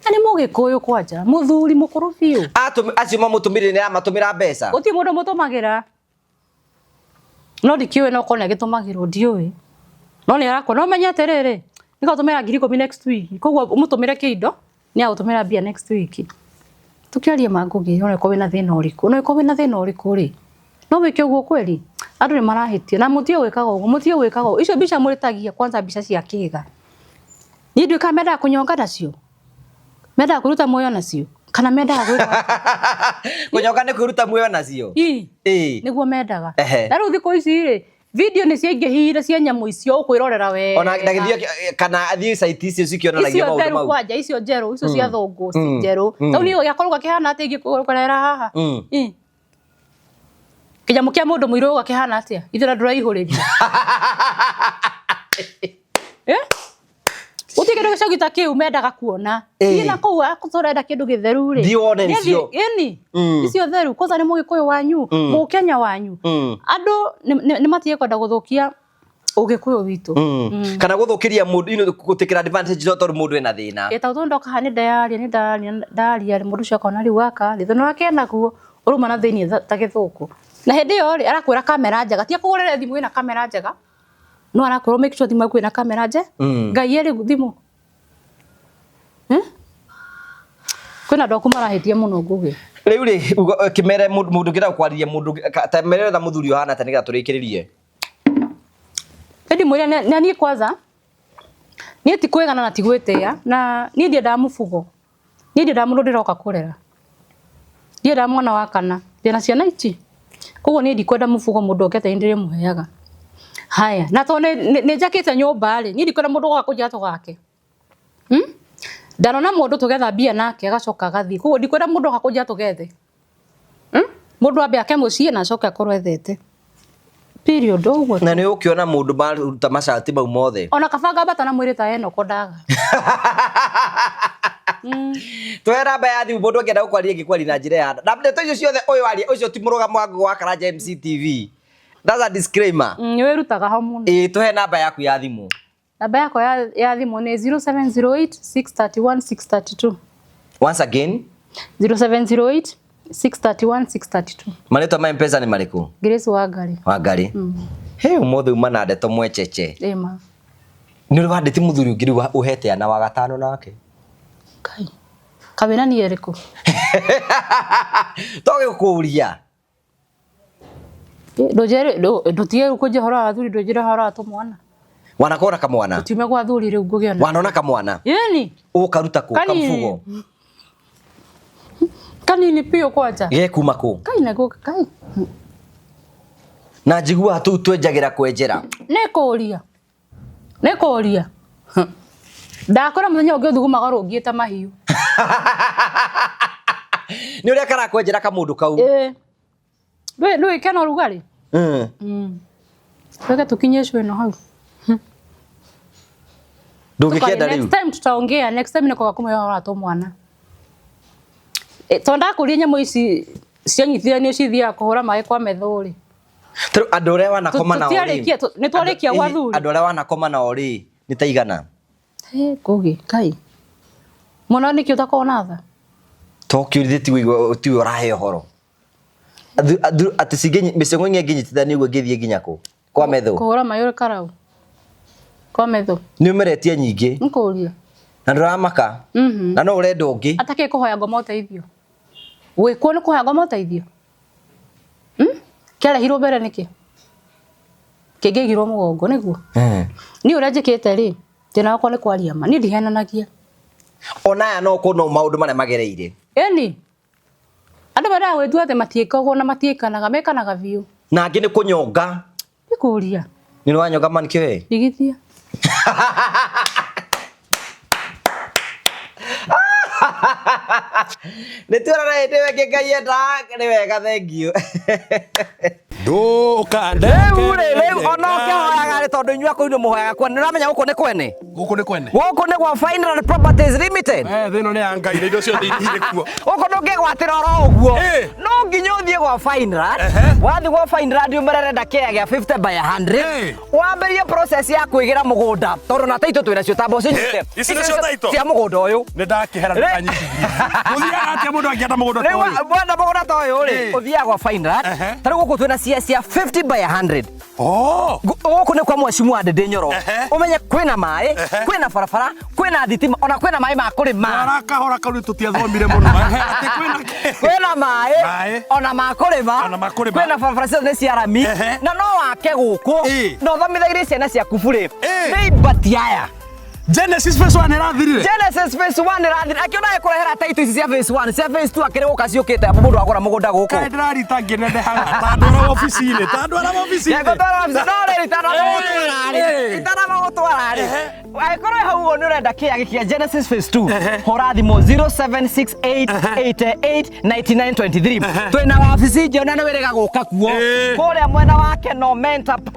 ani mugikuyu kwanja muthuri mukuru biu acio mamutumire ni amatumira mbeca uti mundu mutumagira no dikiwe no kone gitumagirwo ndiui no ni arako no menyete riri nikatumira 10,000 next week koguo umutumire kiindo ni agutumira bia next week tukiaria mangugi no ko wina thina uriku ri no wike uguo kweli andu ni marahitie na mutie wikaga uguo icio mbica muritagia kwanza mbica cia kiga ni ndu kamera kunyonga nacio menda kuruta moyo nacio kana menda gwika kunyonga ni kuruta moyo nacio niguo mendaga na riu thiko ici ri video ni ciengehire cia nyamu icio ukwirorera we ona ndagithio kana athii site icio cikionanagia maundu mau kwanja icio njeru icio cia thongo njeru tau ni yakoruga kihana ati ngikurera haha kinyamu kia mundu muiru gakihana atia ithira nduraihuriria uti kindu gicogita kiu mendaga kuona ina kou akutorenda kindu githeru ri ndione nicio icio theru kwanza ni mugikuyu wanyu mukenya wanyu andu ni matie kwenda guthukia ugikuyu witu kana guthukiria mundu gutikira advantage no tondu mundu ena thina eta utondoka hani ndaria mundu cio kona riu waka thino wake naguo uruma na thini ta githuku na hindi yo ri arakwira kamera njega tia kugurira thimu ina kamera njega no arakorwo make sure thimu yaku ina kamera nje ngai eri thimu kwina ndoku marahitie muno ngugi riu ri kimere mundu ngira kwariria mundu ta merera da muthuri Yohana ta niga turikiririe endi mwira ni kwanza ni ti kwegana na tigwetea na ni ndia ndamufugo ni ndia ndamundu ndiroka kurera ndia nda mwana wa kana ndina ciana ici koguo ni ndikwenda mufugo mundu okete ndire muheaga haya na to ni jakite nyumba ri ni ndikwenda mundu goka kujia to gake ndarona mundu tugetha bia nake agacoka gathi koguo ndikwenda mundu goka kujia tugethe mundu ambe ake mucie na acoke akorwo ethete period uguo na ni ukiona mundu maruta macati mau mothe ona kabanga batana mwiri ta eno kodaga twera ba ya thimu mundu ngenda gukwaria gikwari na njira ya na ndeto icio ciothe uyu wari ucio ti muruga mwangu wa Karanja MCTV. That's a disclaimer. Wirutaga ho muno. Tuhe namba yaku ya thimu. Namba yako ya thimu ni 0708 631 632. Once again 0708 631 632. Marĩtwa ma M-Pesa ni mariku? Grace Wangari. Wangari. He umothe uma na ndeto mwecheche. Ema. Ni uri wandĩti muthuri ũngĩ rĩu uhete ana wa gatano nake. Kai. Kabena ni eriku. Toge kuuria. Ndotige kuje hora athuri ndojira hora atomwana. Wanakora kamwana. Tume kwa athuri riu ngugiona. Wanona kamwana. Yeni. Ukaruta ku kamfugo. Kanini pio kwacha. Ye kuma ku. Kai na go kai. Na njigua tu twenjagira kwenjera. Nekoria. Ndakora muthenya ungi thuguma garungiite mahiu. Ni uria kara kwenjera kamundu kau. Ndu ikena rugari. Weka tukinyeshwe no hau. Ndungikenda riu. Next time tutaongea, next time niko gakumya ato mwana. Tonda kuria nyamo ici cianyithia cithia kuhura mai kwa methuri. Andu aria wanakoma na ori. Ni twarikia gwa thuri. Andu aria wanakoma na ori ni taigana. Kugi kai. Mona nikio utakona tha. Tokiurithie ti urahe horo. Ati sigenyi misengo ngi nginyitithania uguo ngithie nginya ku kwa metho. Kuhura mai uri karau. Kwa metho. Ni umeretie nyingi. Nkuria. Na nduramaka. Na no urenda ungi. Atake kuhoya ngoma uteithio. We ko ni kuhoya ngoma uteithio. Kele hiro bere niki. Kege giro mugongo niguo. Ni urajikite ri. Tina wako ni kwaria ma. Ni ndihenanagia. Ona ya no ko no maundu mane magereire. Eni. Andu bara we duate matiekagwo na matiekanaga mekanaga biu. Na angi ni kunyonga. Ikuria. Ni wanyonga man kiwe. Digithia. Niturara ndiwe ngengayenda ni wega thank you. Ndukande. Rĩu ona ũkĩhoyaga rĩ tondũ inyuĩ akũinwo mũhoyaga kwene nĩũramenya gũkũ nĩ kwene. Gũkũ nĩ kwene. Gũkũ nĩ gwa Final Properties Limited. Thĩno nĩ ya Ngai na indo ciothe irĩ kuo. Gũkũ ndũngĩgwatĩra oro ũguo. No nginya ũthiĩ gwa Final. Wathiĩ gwa Final ũmererenda kĩaya gĩa 50 by 100. Wambĩrĩrie process ya kwĩgĩra mũgũnda tondũ na taitũ twĩna cio tambo cinyite. Ici nĩcio taitũ. Cia mũgũnda ũyũ. Nĩ ndakĩhera ndanyitithia. Mũthiaga atĩa mũndũ angĩenda mũgũnda ta ũyũ? Wenda mũgũnda ta ũyũ rĩ ũthiaga gwa Final. Tarĩu gũkũ twĩna cia 50 by 100. Gũkũ nĩ kwa Mheshimiwa Ndindi Nyoro. Ũmenye kwĩna maĩ, kwĩna barabara, kwĩna thitima, ona kwĩna maĩ ma kũrĩma. Arakahora kau nĩ tũtiathomire mũno. Kwĩna maĩ, ona ma kũrĩma, kwĩna barabara ciothe nĩ cia rami, na no wake gũkũ, na ũthomithagĩrie ciana ciaku burĩ. Nĩ ibati aya. Genesis phase 1 ĩrathirire. Genesis phase 1 ĩrathirire. Akiona ekũrehera taitũ ici cia phase 1, cia phase 2 akĩrĩ gũka ciũkĩte hapo mũndũ agũra mũgũnda gũkũ. Kaĩ ndĩrarita ngĩnenehaga tandũra ofici-inĩ, tandũra ofici-inĩ. Yegũtwara ofici, no rĩ itanamagũtwara rĩ. Angĩkorwo hau ũguo nĩ ũrenda kĩaya gĩkĩ Genesis phase 2, hũra thimũ 0768889923. Twĩna wabici njona nĩ wĩrĩga gũka kuo. Kũrĩa mwena wa Keno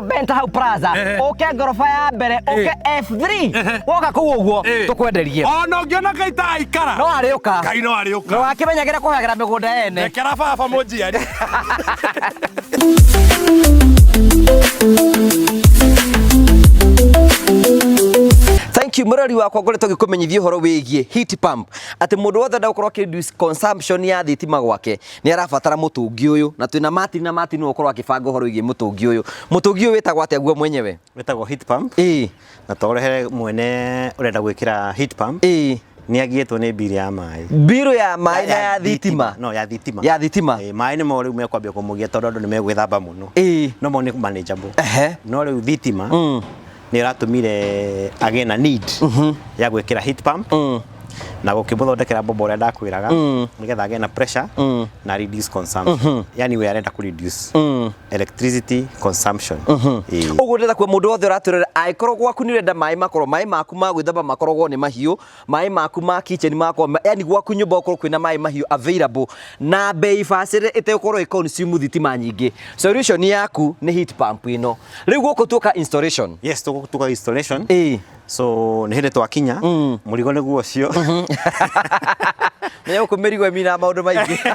Benta hau Plaza. Ũke ngoroba ya mbere, ũke F3. Woka kũu ũguo tũkwenderie. Ona ũngĩona Ngai ta aikara. No arĩũka. Ngai no arĩũka. No akĩmenyagĩra kũhagĩra mĩgũnda ene. Rekera baba mũnjiari. Thank you murori wakwa ngoretwo ngĩkũmenyithia ũhoro wĩgiĩ heat pump atĩ mũndũ wothe ndakorwo akĩreduce consumption ya thitima gwake nĩ arabatara mũtũngi ũyũ na twĩna Martin na Martin ũkorwo akĩbanga ũhoro wĩgiĩ mũtũngi ũyũ. Mũtũngi ũyũ wĩtagwo atĩa guo mwenyewe? Wĩtagwo heat pump. Na tũrehe mwene ũrenda gwĩkĩra heat pump. Nĩ agĩtwo nĩ bill ya maĩ. Bill ya maĩ na ya thitima? No, ya thitima. Ya thitima. Maĩ nĩ mo rĩu mekwambia kũmũgia tondũ andũ nĩ megwĩthamba mũno. No mo nĩ manageable. No rĩu thitima nĩ ĩratũmire agĩe na need ya gwĩkĩra heat pump na gũkĩmũthondekera bomba ũrĩa ndakwĩraga nĩgetha agĩe na pressure na reduce consumption. Yani we arenda ku reduce electricity consumption. Ũguo ndĩrenda kuo mũndũ wothe ũratũrera angĩkorwo gwaku nĩ ũrenda maĩ makorwo maĩ maku ma gwĩthamba makoragwo nĩ mahiũ, maĩ maku ma kitchen makorwo yani gwaku nyũmba ũkorwo kwĩna maĩ mahiũ available na bei bacĩrĩre ĩtegũkorwo ĩconsume thitima nyingĩ. Solution yaku nĩ heat pump ĩno. Rĩu gũkũ tuoka installation. Yes, tuoka installation. So nĩ hĩndĩ twakinya mũrigo nĩguo ũcio. Nĩ ũkũmĩrigwo mina maũndũ maingĩ.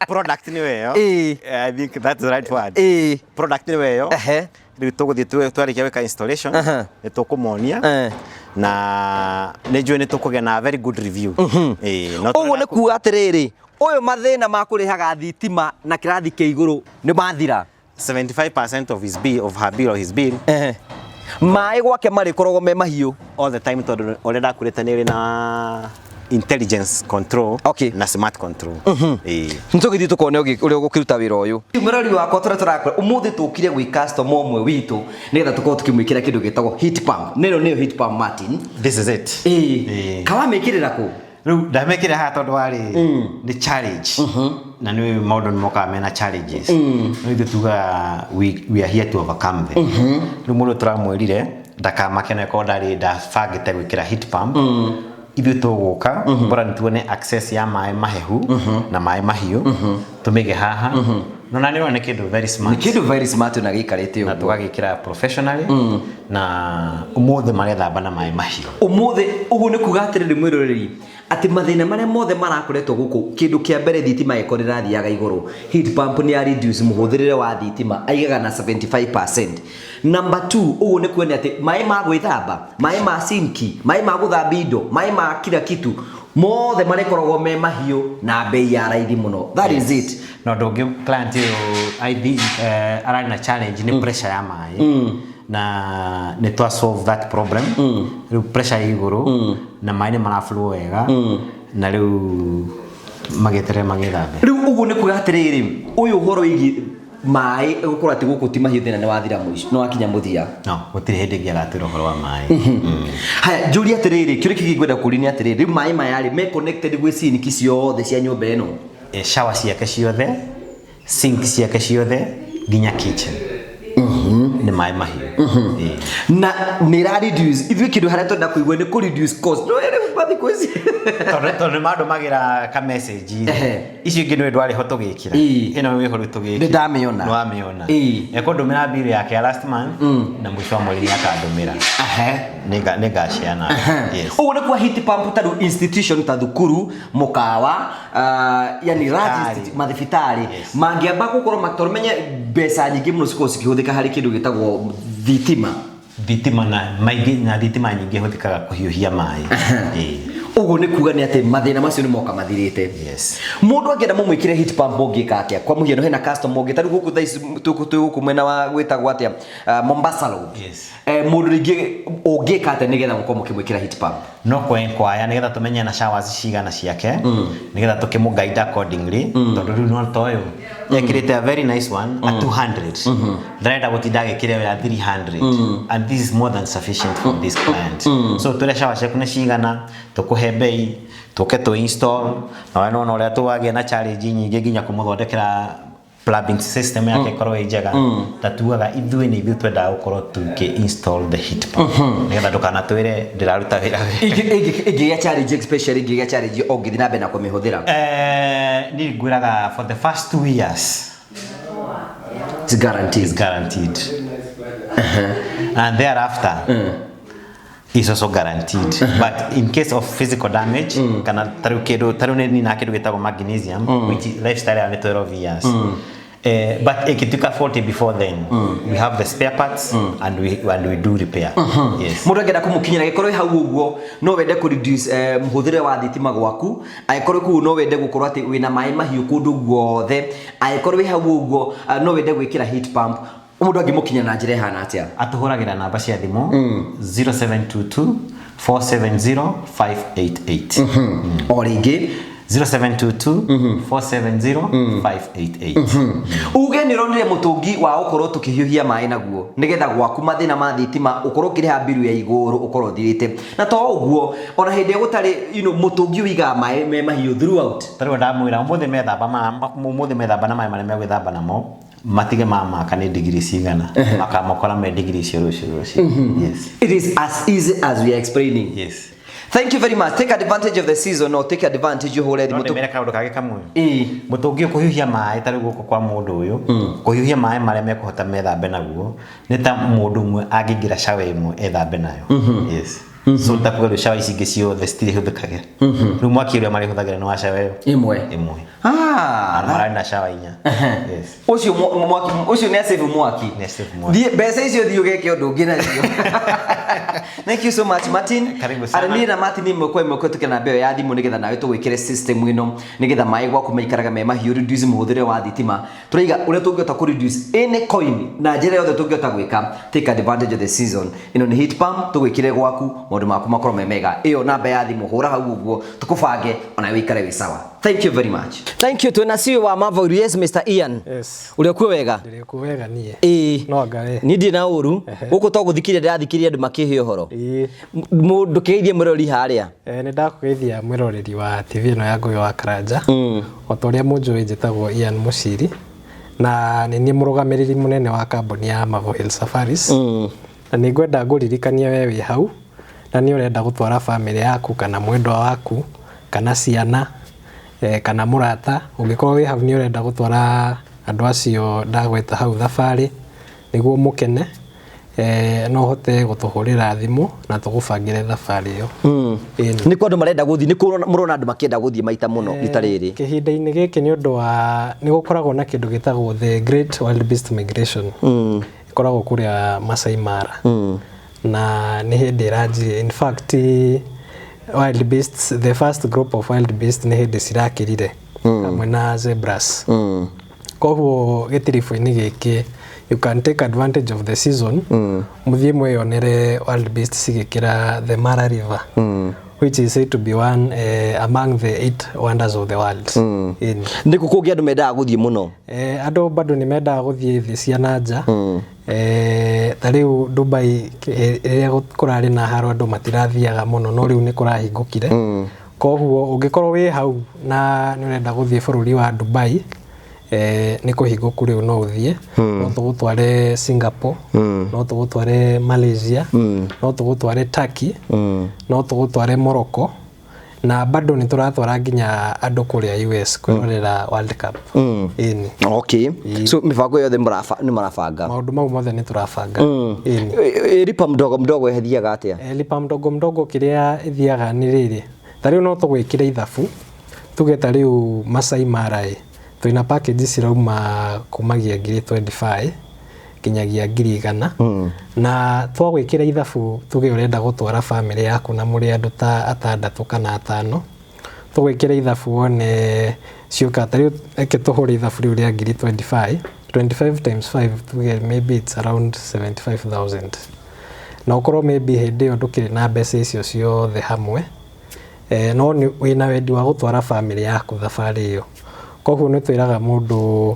Product nĩyo ĩyo. I think that's the right word. Product nĩyo ĩyo. Rĩu tũgũthiĩ twarĩkia gwĩka installation nĩ tũkũmonia na nĩ njũĩ nĩ tũkũgĩa na very good review. Ũguo nĩ kuuga atĩrĩrĩ ũyũ mathĩna ma kũrĩhaga thitima na kĩrathi kĩa igũrũ nĩ mathira. 75% of his bill, of her bill or his bill. Maĩ gwake marĩkoragwo me mahiũ all the time tondũ ũrĩa ndakwĩrĩte nĩ ũrĩ na intelligence control na smart control. Nĩtũgĩthiĩ tũkone ũrĩa ũgũkĩruta wĩra ũyũ. Mũrori wakwa tũrakora ũmũthĩ tũkire gwĩ customer ũmwe witũ nĩgetha tũkorwo tũkĩmwĩkĩra kĩndũ gĩtagwo heat pump. Nĩno nĩyo heat pump Martin. This is it. Kawamĩkĩrĩra kũ? Rĩu ndamĩkĩra haha tondũ warĩ nĩ challenge na nĩ maũndũ nĩ mokaga mena challenges. No ithuĩ tugaga we are here to overcome them. Rĩu mũndũ tũramwĩrire ndakamake na korwo ndarĩ ndabangĩte gwĩkĩra heat pump. Ithuĩ tũgũka bora nĩ tuone access ya maĩ mahehu na maĩ mahiũ tũmĩge haha. No na nĩ kĩndũ very smart. Nĩ kĩndũ very smart na gĩikarĩte ũguo. Na tũgagĩkĩra professionally na ũmũthĩ marethamba na maĩ mahiũ. Ũmũthĩ ũguo nĩ kuga atĩrĩrĩ mwĩroreri atĩ mathĩna marĩa mothe marakoretwo gũkũ kĩndũ kĩa mbere thitima ĩkorwo ĩrathiaga igũrũ. Heat pump nĩ ya reduce mũhũthĩrĩre wa thitima aigaga na 75%. Number 2 ũguo nĩ kuona atĩ maĩ ma gwĩthamba, maĩ ma sinki, maĩ ma gũthambia indo, maĩ ma kila kitu mothe marĩkoragwo me mahiũ na bei ya raithi mũno. That is it. no ndonge client yo arari na challenge ni pressure ya mai na ne to solve that problem riu pressure iguru na mai ni maraflow wega na riu magetere magithambe riu ugu ni kugatiriri uyu horo wigi mai gukora ati guku ti mahiu thina ni wathira muico no akinya muthia no gutiri hindi ngiagatira horo wa mai haya Julia atiriri kiri kigwenda kurini atiriri riu mai mayari me connected gwi sink ciothe cia nyumba eno shower ciake ciothe sink ciake ciothe nginya kitchen ni mai mahiu na ni reduce ithu kindu haria twenda kuigwa ni ku reduce cost no ere bathi kwezi tondu mando magira ka message icio ingi no ndwari ho tugikira ino wi ho tugikira ndamiona no amiona ekondumira bill yake last month na mwisho wa mwezi akandumira nega ciana yes ugu ni kwa heat pump tadu institution ta thukuru mukawa yani large mathibitari mangiamba gukorwo matormenye mbeca nyingi muno cikosi kihuthika hari kindu gitagwo thitima na maingi na thitima nyingi huthikaga kuhiuhia mai ugu ni kuga ni ati mathina macio ni moka mathirite yes mundu angenda mumwikire heat pump ongika atia kwa muhiano hena customer ongi tari guku thai tuku mwena wa gwitagwo atia Mombasa Road yes mundu ringi ongika atia nigetha muko mukimwikira heat pump no kwenkwaya nigetha tumenye na showers cigana ciake nigetha tukimuguide accordingly tondu riu no toyo ekirite a very nice one at 200 ndrenda gutindage kire ya 300 and this is more than sufficient for this client so tule shower ciaku ni cigana tukuhe bei tuke to install na wana no ria tuwage na challenge nyingi nginya kumuthondekera plumbing system yake korwo ijega tatuaga ithui ni ithui twenda gukorwo tuki install the heat pump nigetha ndukana twire ndiraruta wira igi ya challenge especially igi ya challenge ongithina na bena kumihuthira ni ngwiraga for the first 2 years it's guaranteed and thereafter is also guaranteed but in case of physical damage kana taru ni na kidu gitagwo magnesium which lifestyle ya 12 years but ikituka 40 before then we have the spare parts and we do repair yes mundu ngenda kumukinyira gikorwo hau uguo no wende ku reduce muhuthire wa thitima gwaku aikorwo ku no wende gukorwo ati wina mai mahiu kundu guothe aikorwo hau uguo no wende gwikira heat pump mundu angimukinya na njira hana atia atuhuragira namba cia thimu 0722 470 588 o ringi 0722 470 588 uge ni ronire mutungi wa ukorwo tukihiuhia mai naguo nigetha gwaku mathina ma thitima ukorwo kiriha biru ya iguru ukorwo thirite na to uguo ona hindi gutari mutungi wiga mai me mahiu throughout tari ndamwira umuthi methamba na mai mare me gwithamba namo matige mama kana degree cigana makamokora me degree cio rucio yes it is as easy as we are explaining yes thank you very much take advantage of the season or take advantage you already mutu mera kaundu kage kamwe mutungi kuhiuhia mai tari guko kwa mundu uyu kuhiuhia mai mare me kuhota methambe naguo ni ta mundu umwe angingira shawe imwe ethambe nayo yes so takuga shawa icingi ciothe citiri huthikagira riu mwaki uria mari huthagira ni wa shawa imwe marari na shawa inya yes ucio ni save mwaki mbeca icio thio geke undu ngina cio thank you so much Martin arani na Martin imwe tukena mbeo ya thimu nigetha nawe tugwikire system ino nigetha mai gwaku maikaraga me mahiu reduce muhuthire wa thitima turiga uria tungiota ku reduce any coin na njira yothe tungiota gwika take advantage of the season ino ni heat pump tugwikire gwaku maundu maku makorwo me mega iyo namba ya thimu hura hau uguo tukubange ona wikare wi sawa thank you very much thank you twina CEO wa Marvel yes Mr Ian yes uri ku wega ndiri ku wega nie no ngare ni ndi na uru guku to guthikiria ndirathikiria andu makihe uhoro mundu keithie mwirori haria ni ndakugeithia mwiroreri wa TV no ya Ngugi wa Karanja otoria munjui njitagwo Ian Muciri na ni murugamiriri munene wa kambuni ya Marvel Safaris na ni ngwenda nguririkania wewe hau na ni urenda gutwara family yaku kana mwendwa waku kana ciana kana murata ungikorwo wi hau ni urenda gutwara andu acio ndagweta hau thabari niguo mukene no hote gutuhurira thimu na tugubangire thabari iyo ni kwa andu marenda guthi ni murona andu makienda guthi maita muno ritariri kihinda-ini giki ni undu wa ni gukoragwo na kindu gitagwo the Great Wildebeest Migration ikoragwo kuria Masai Mara na ni hindi ranji in fact wildebeests the first group of wildebeests ni hindi cirakirire hamwe na zebras koguo gitirifu-ini giki you can take advantage of the season muthie mweyonere wild beasts cigikira the Mara River which is said to be one among the 8 wonders of the world. Nĩ kũ kũngĩ andũ mendaga gũthiĩ mũno? Andũ bado nĩ mendaga gũthiĩ thĩ cia nanja. Ta rĩu Dubai rĩrĩa kũrarĩ na haro andũ matirathiaga mũno no rĩu nĩ kũrahingũkire. Koguo ũngĩkorwo wĩ hau na nĩ ũrenda gũthiĩ bũrũri wa Dubai nĩ kũhingũku rĩu no ũthiĩ. No tũgũtware Singapore, no tũgũtware Malaysia, no tũgũtware Turkey, no tũgũtware Morocco, na bado nĩ tũratwara nginya andũ kũrĩa US kwĩrorera World Cup. Okay. So mibango yothe nĩ marabanga? Maũndũ mau mothe nĩ tũrabanga. Lipa mdogo mdogo ĩthiaga atĩa? Lipa mdogo mdogo kĩrĩa ĩthiaga nĩ rĩrĩ. Ta rĩu no tũgwĩkĩra ithabu tuge ta rĩu Masai Mara twina package cirauma kumagia 25 kinyagia 100 na twagwikira ithabu tuge urenda gutwara family yaku na muri andu ta 6 kana 5 tugwikira ithabu one ciuka tari eke tuhuri ithabu riu ria 25 times 5 tuge maybe it's around 75,000 na ukorwo maybe hindi yo ndukiri na mbeca icio ciothe hamwe no ni wina wendi wa gutwara family yaku thabari iyo koguo nĩ twĩraga mũndũ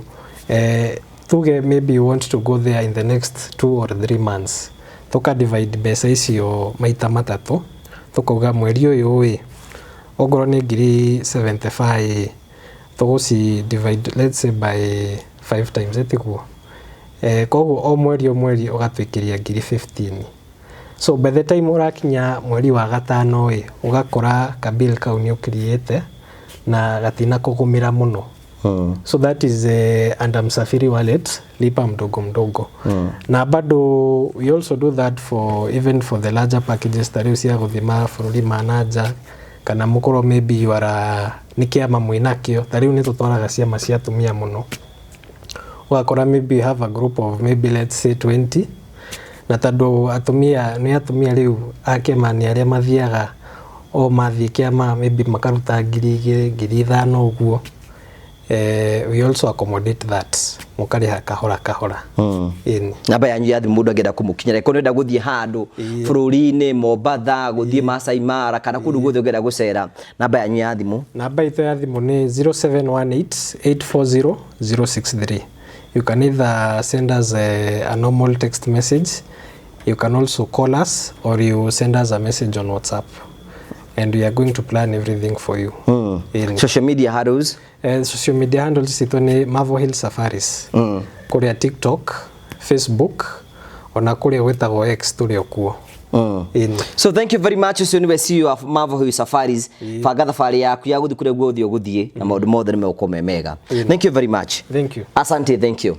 tuge maybe you want to go there in the next 2 or 3 months tuka divide mbeca icio maita matatũ tukauga mweri ũyũ ongorwo nĩ 75 tuguci divide let's say by 5 times etiguo koguo o mweri ũgatwĩkĩria 15 so by the time ũrakinya mweri wa gatano ugakora kabill kau nĩ ũkiriĩte na gatina kũgũmĩra mũno. So that is under Msafiri wallet, lipa mdogo mdogo. Na bado we also do that for even for the larger packages tari usia guthima bũrũri ma nanja kana mukoro maybe you are nikiama mwinakio tari ni tutwaraga ciama cia atumia muno. Ugakora maybe you have a group of maybe let's say 20 na tando atumia riu akema ni aria mathiaga o mathie kiama maybe makaruta 2,000 uguo. We also accommodate that mukariha kahora namba yanyu ya thimu mundu angenda kumukinyira ko nenda guthie handu bururi-ini Mombatha guthie Masai Mara kana kundu guthie ungenda gucera namba yanyu ya thimu namba itu ya thimu ni 0718840063. You can either send us a normal text message, you can also call us or you send us a message on WhatsApp and we are going to plan everything for you. Social media handles? Social media handles ito ni Mavo Hill Safaris. Kuria TikTok, Facebook, ona kuria wetagwo X tuli okuo. So thank you very much. So we see you of Mavo Hill Safaris. Faga thabari yaku ya guthi kuria guthie na maundu mothe ni mekukomemega. Thank you very much. Thank you. Asante, thank you.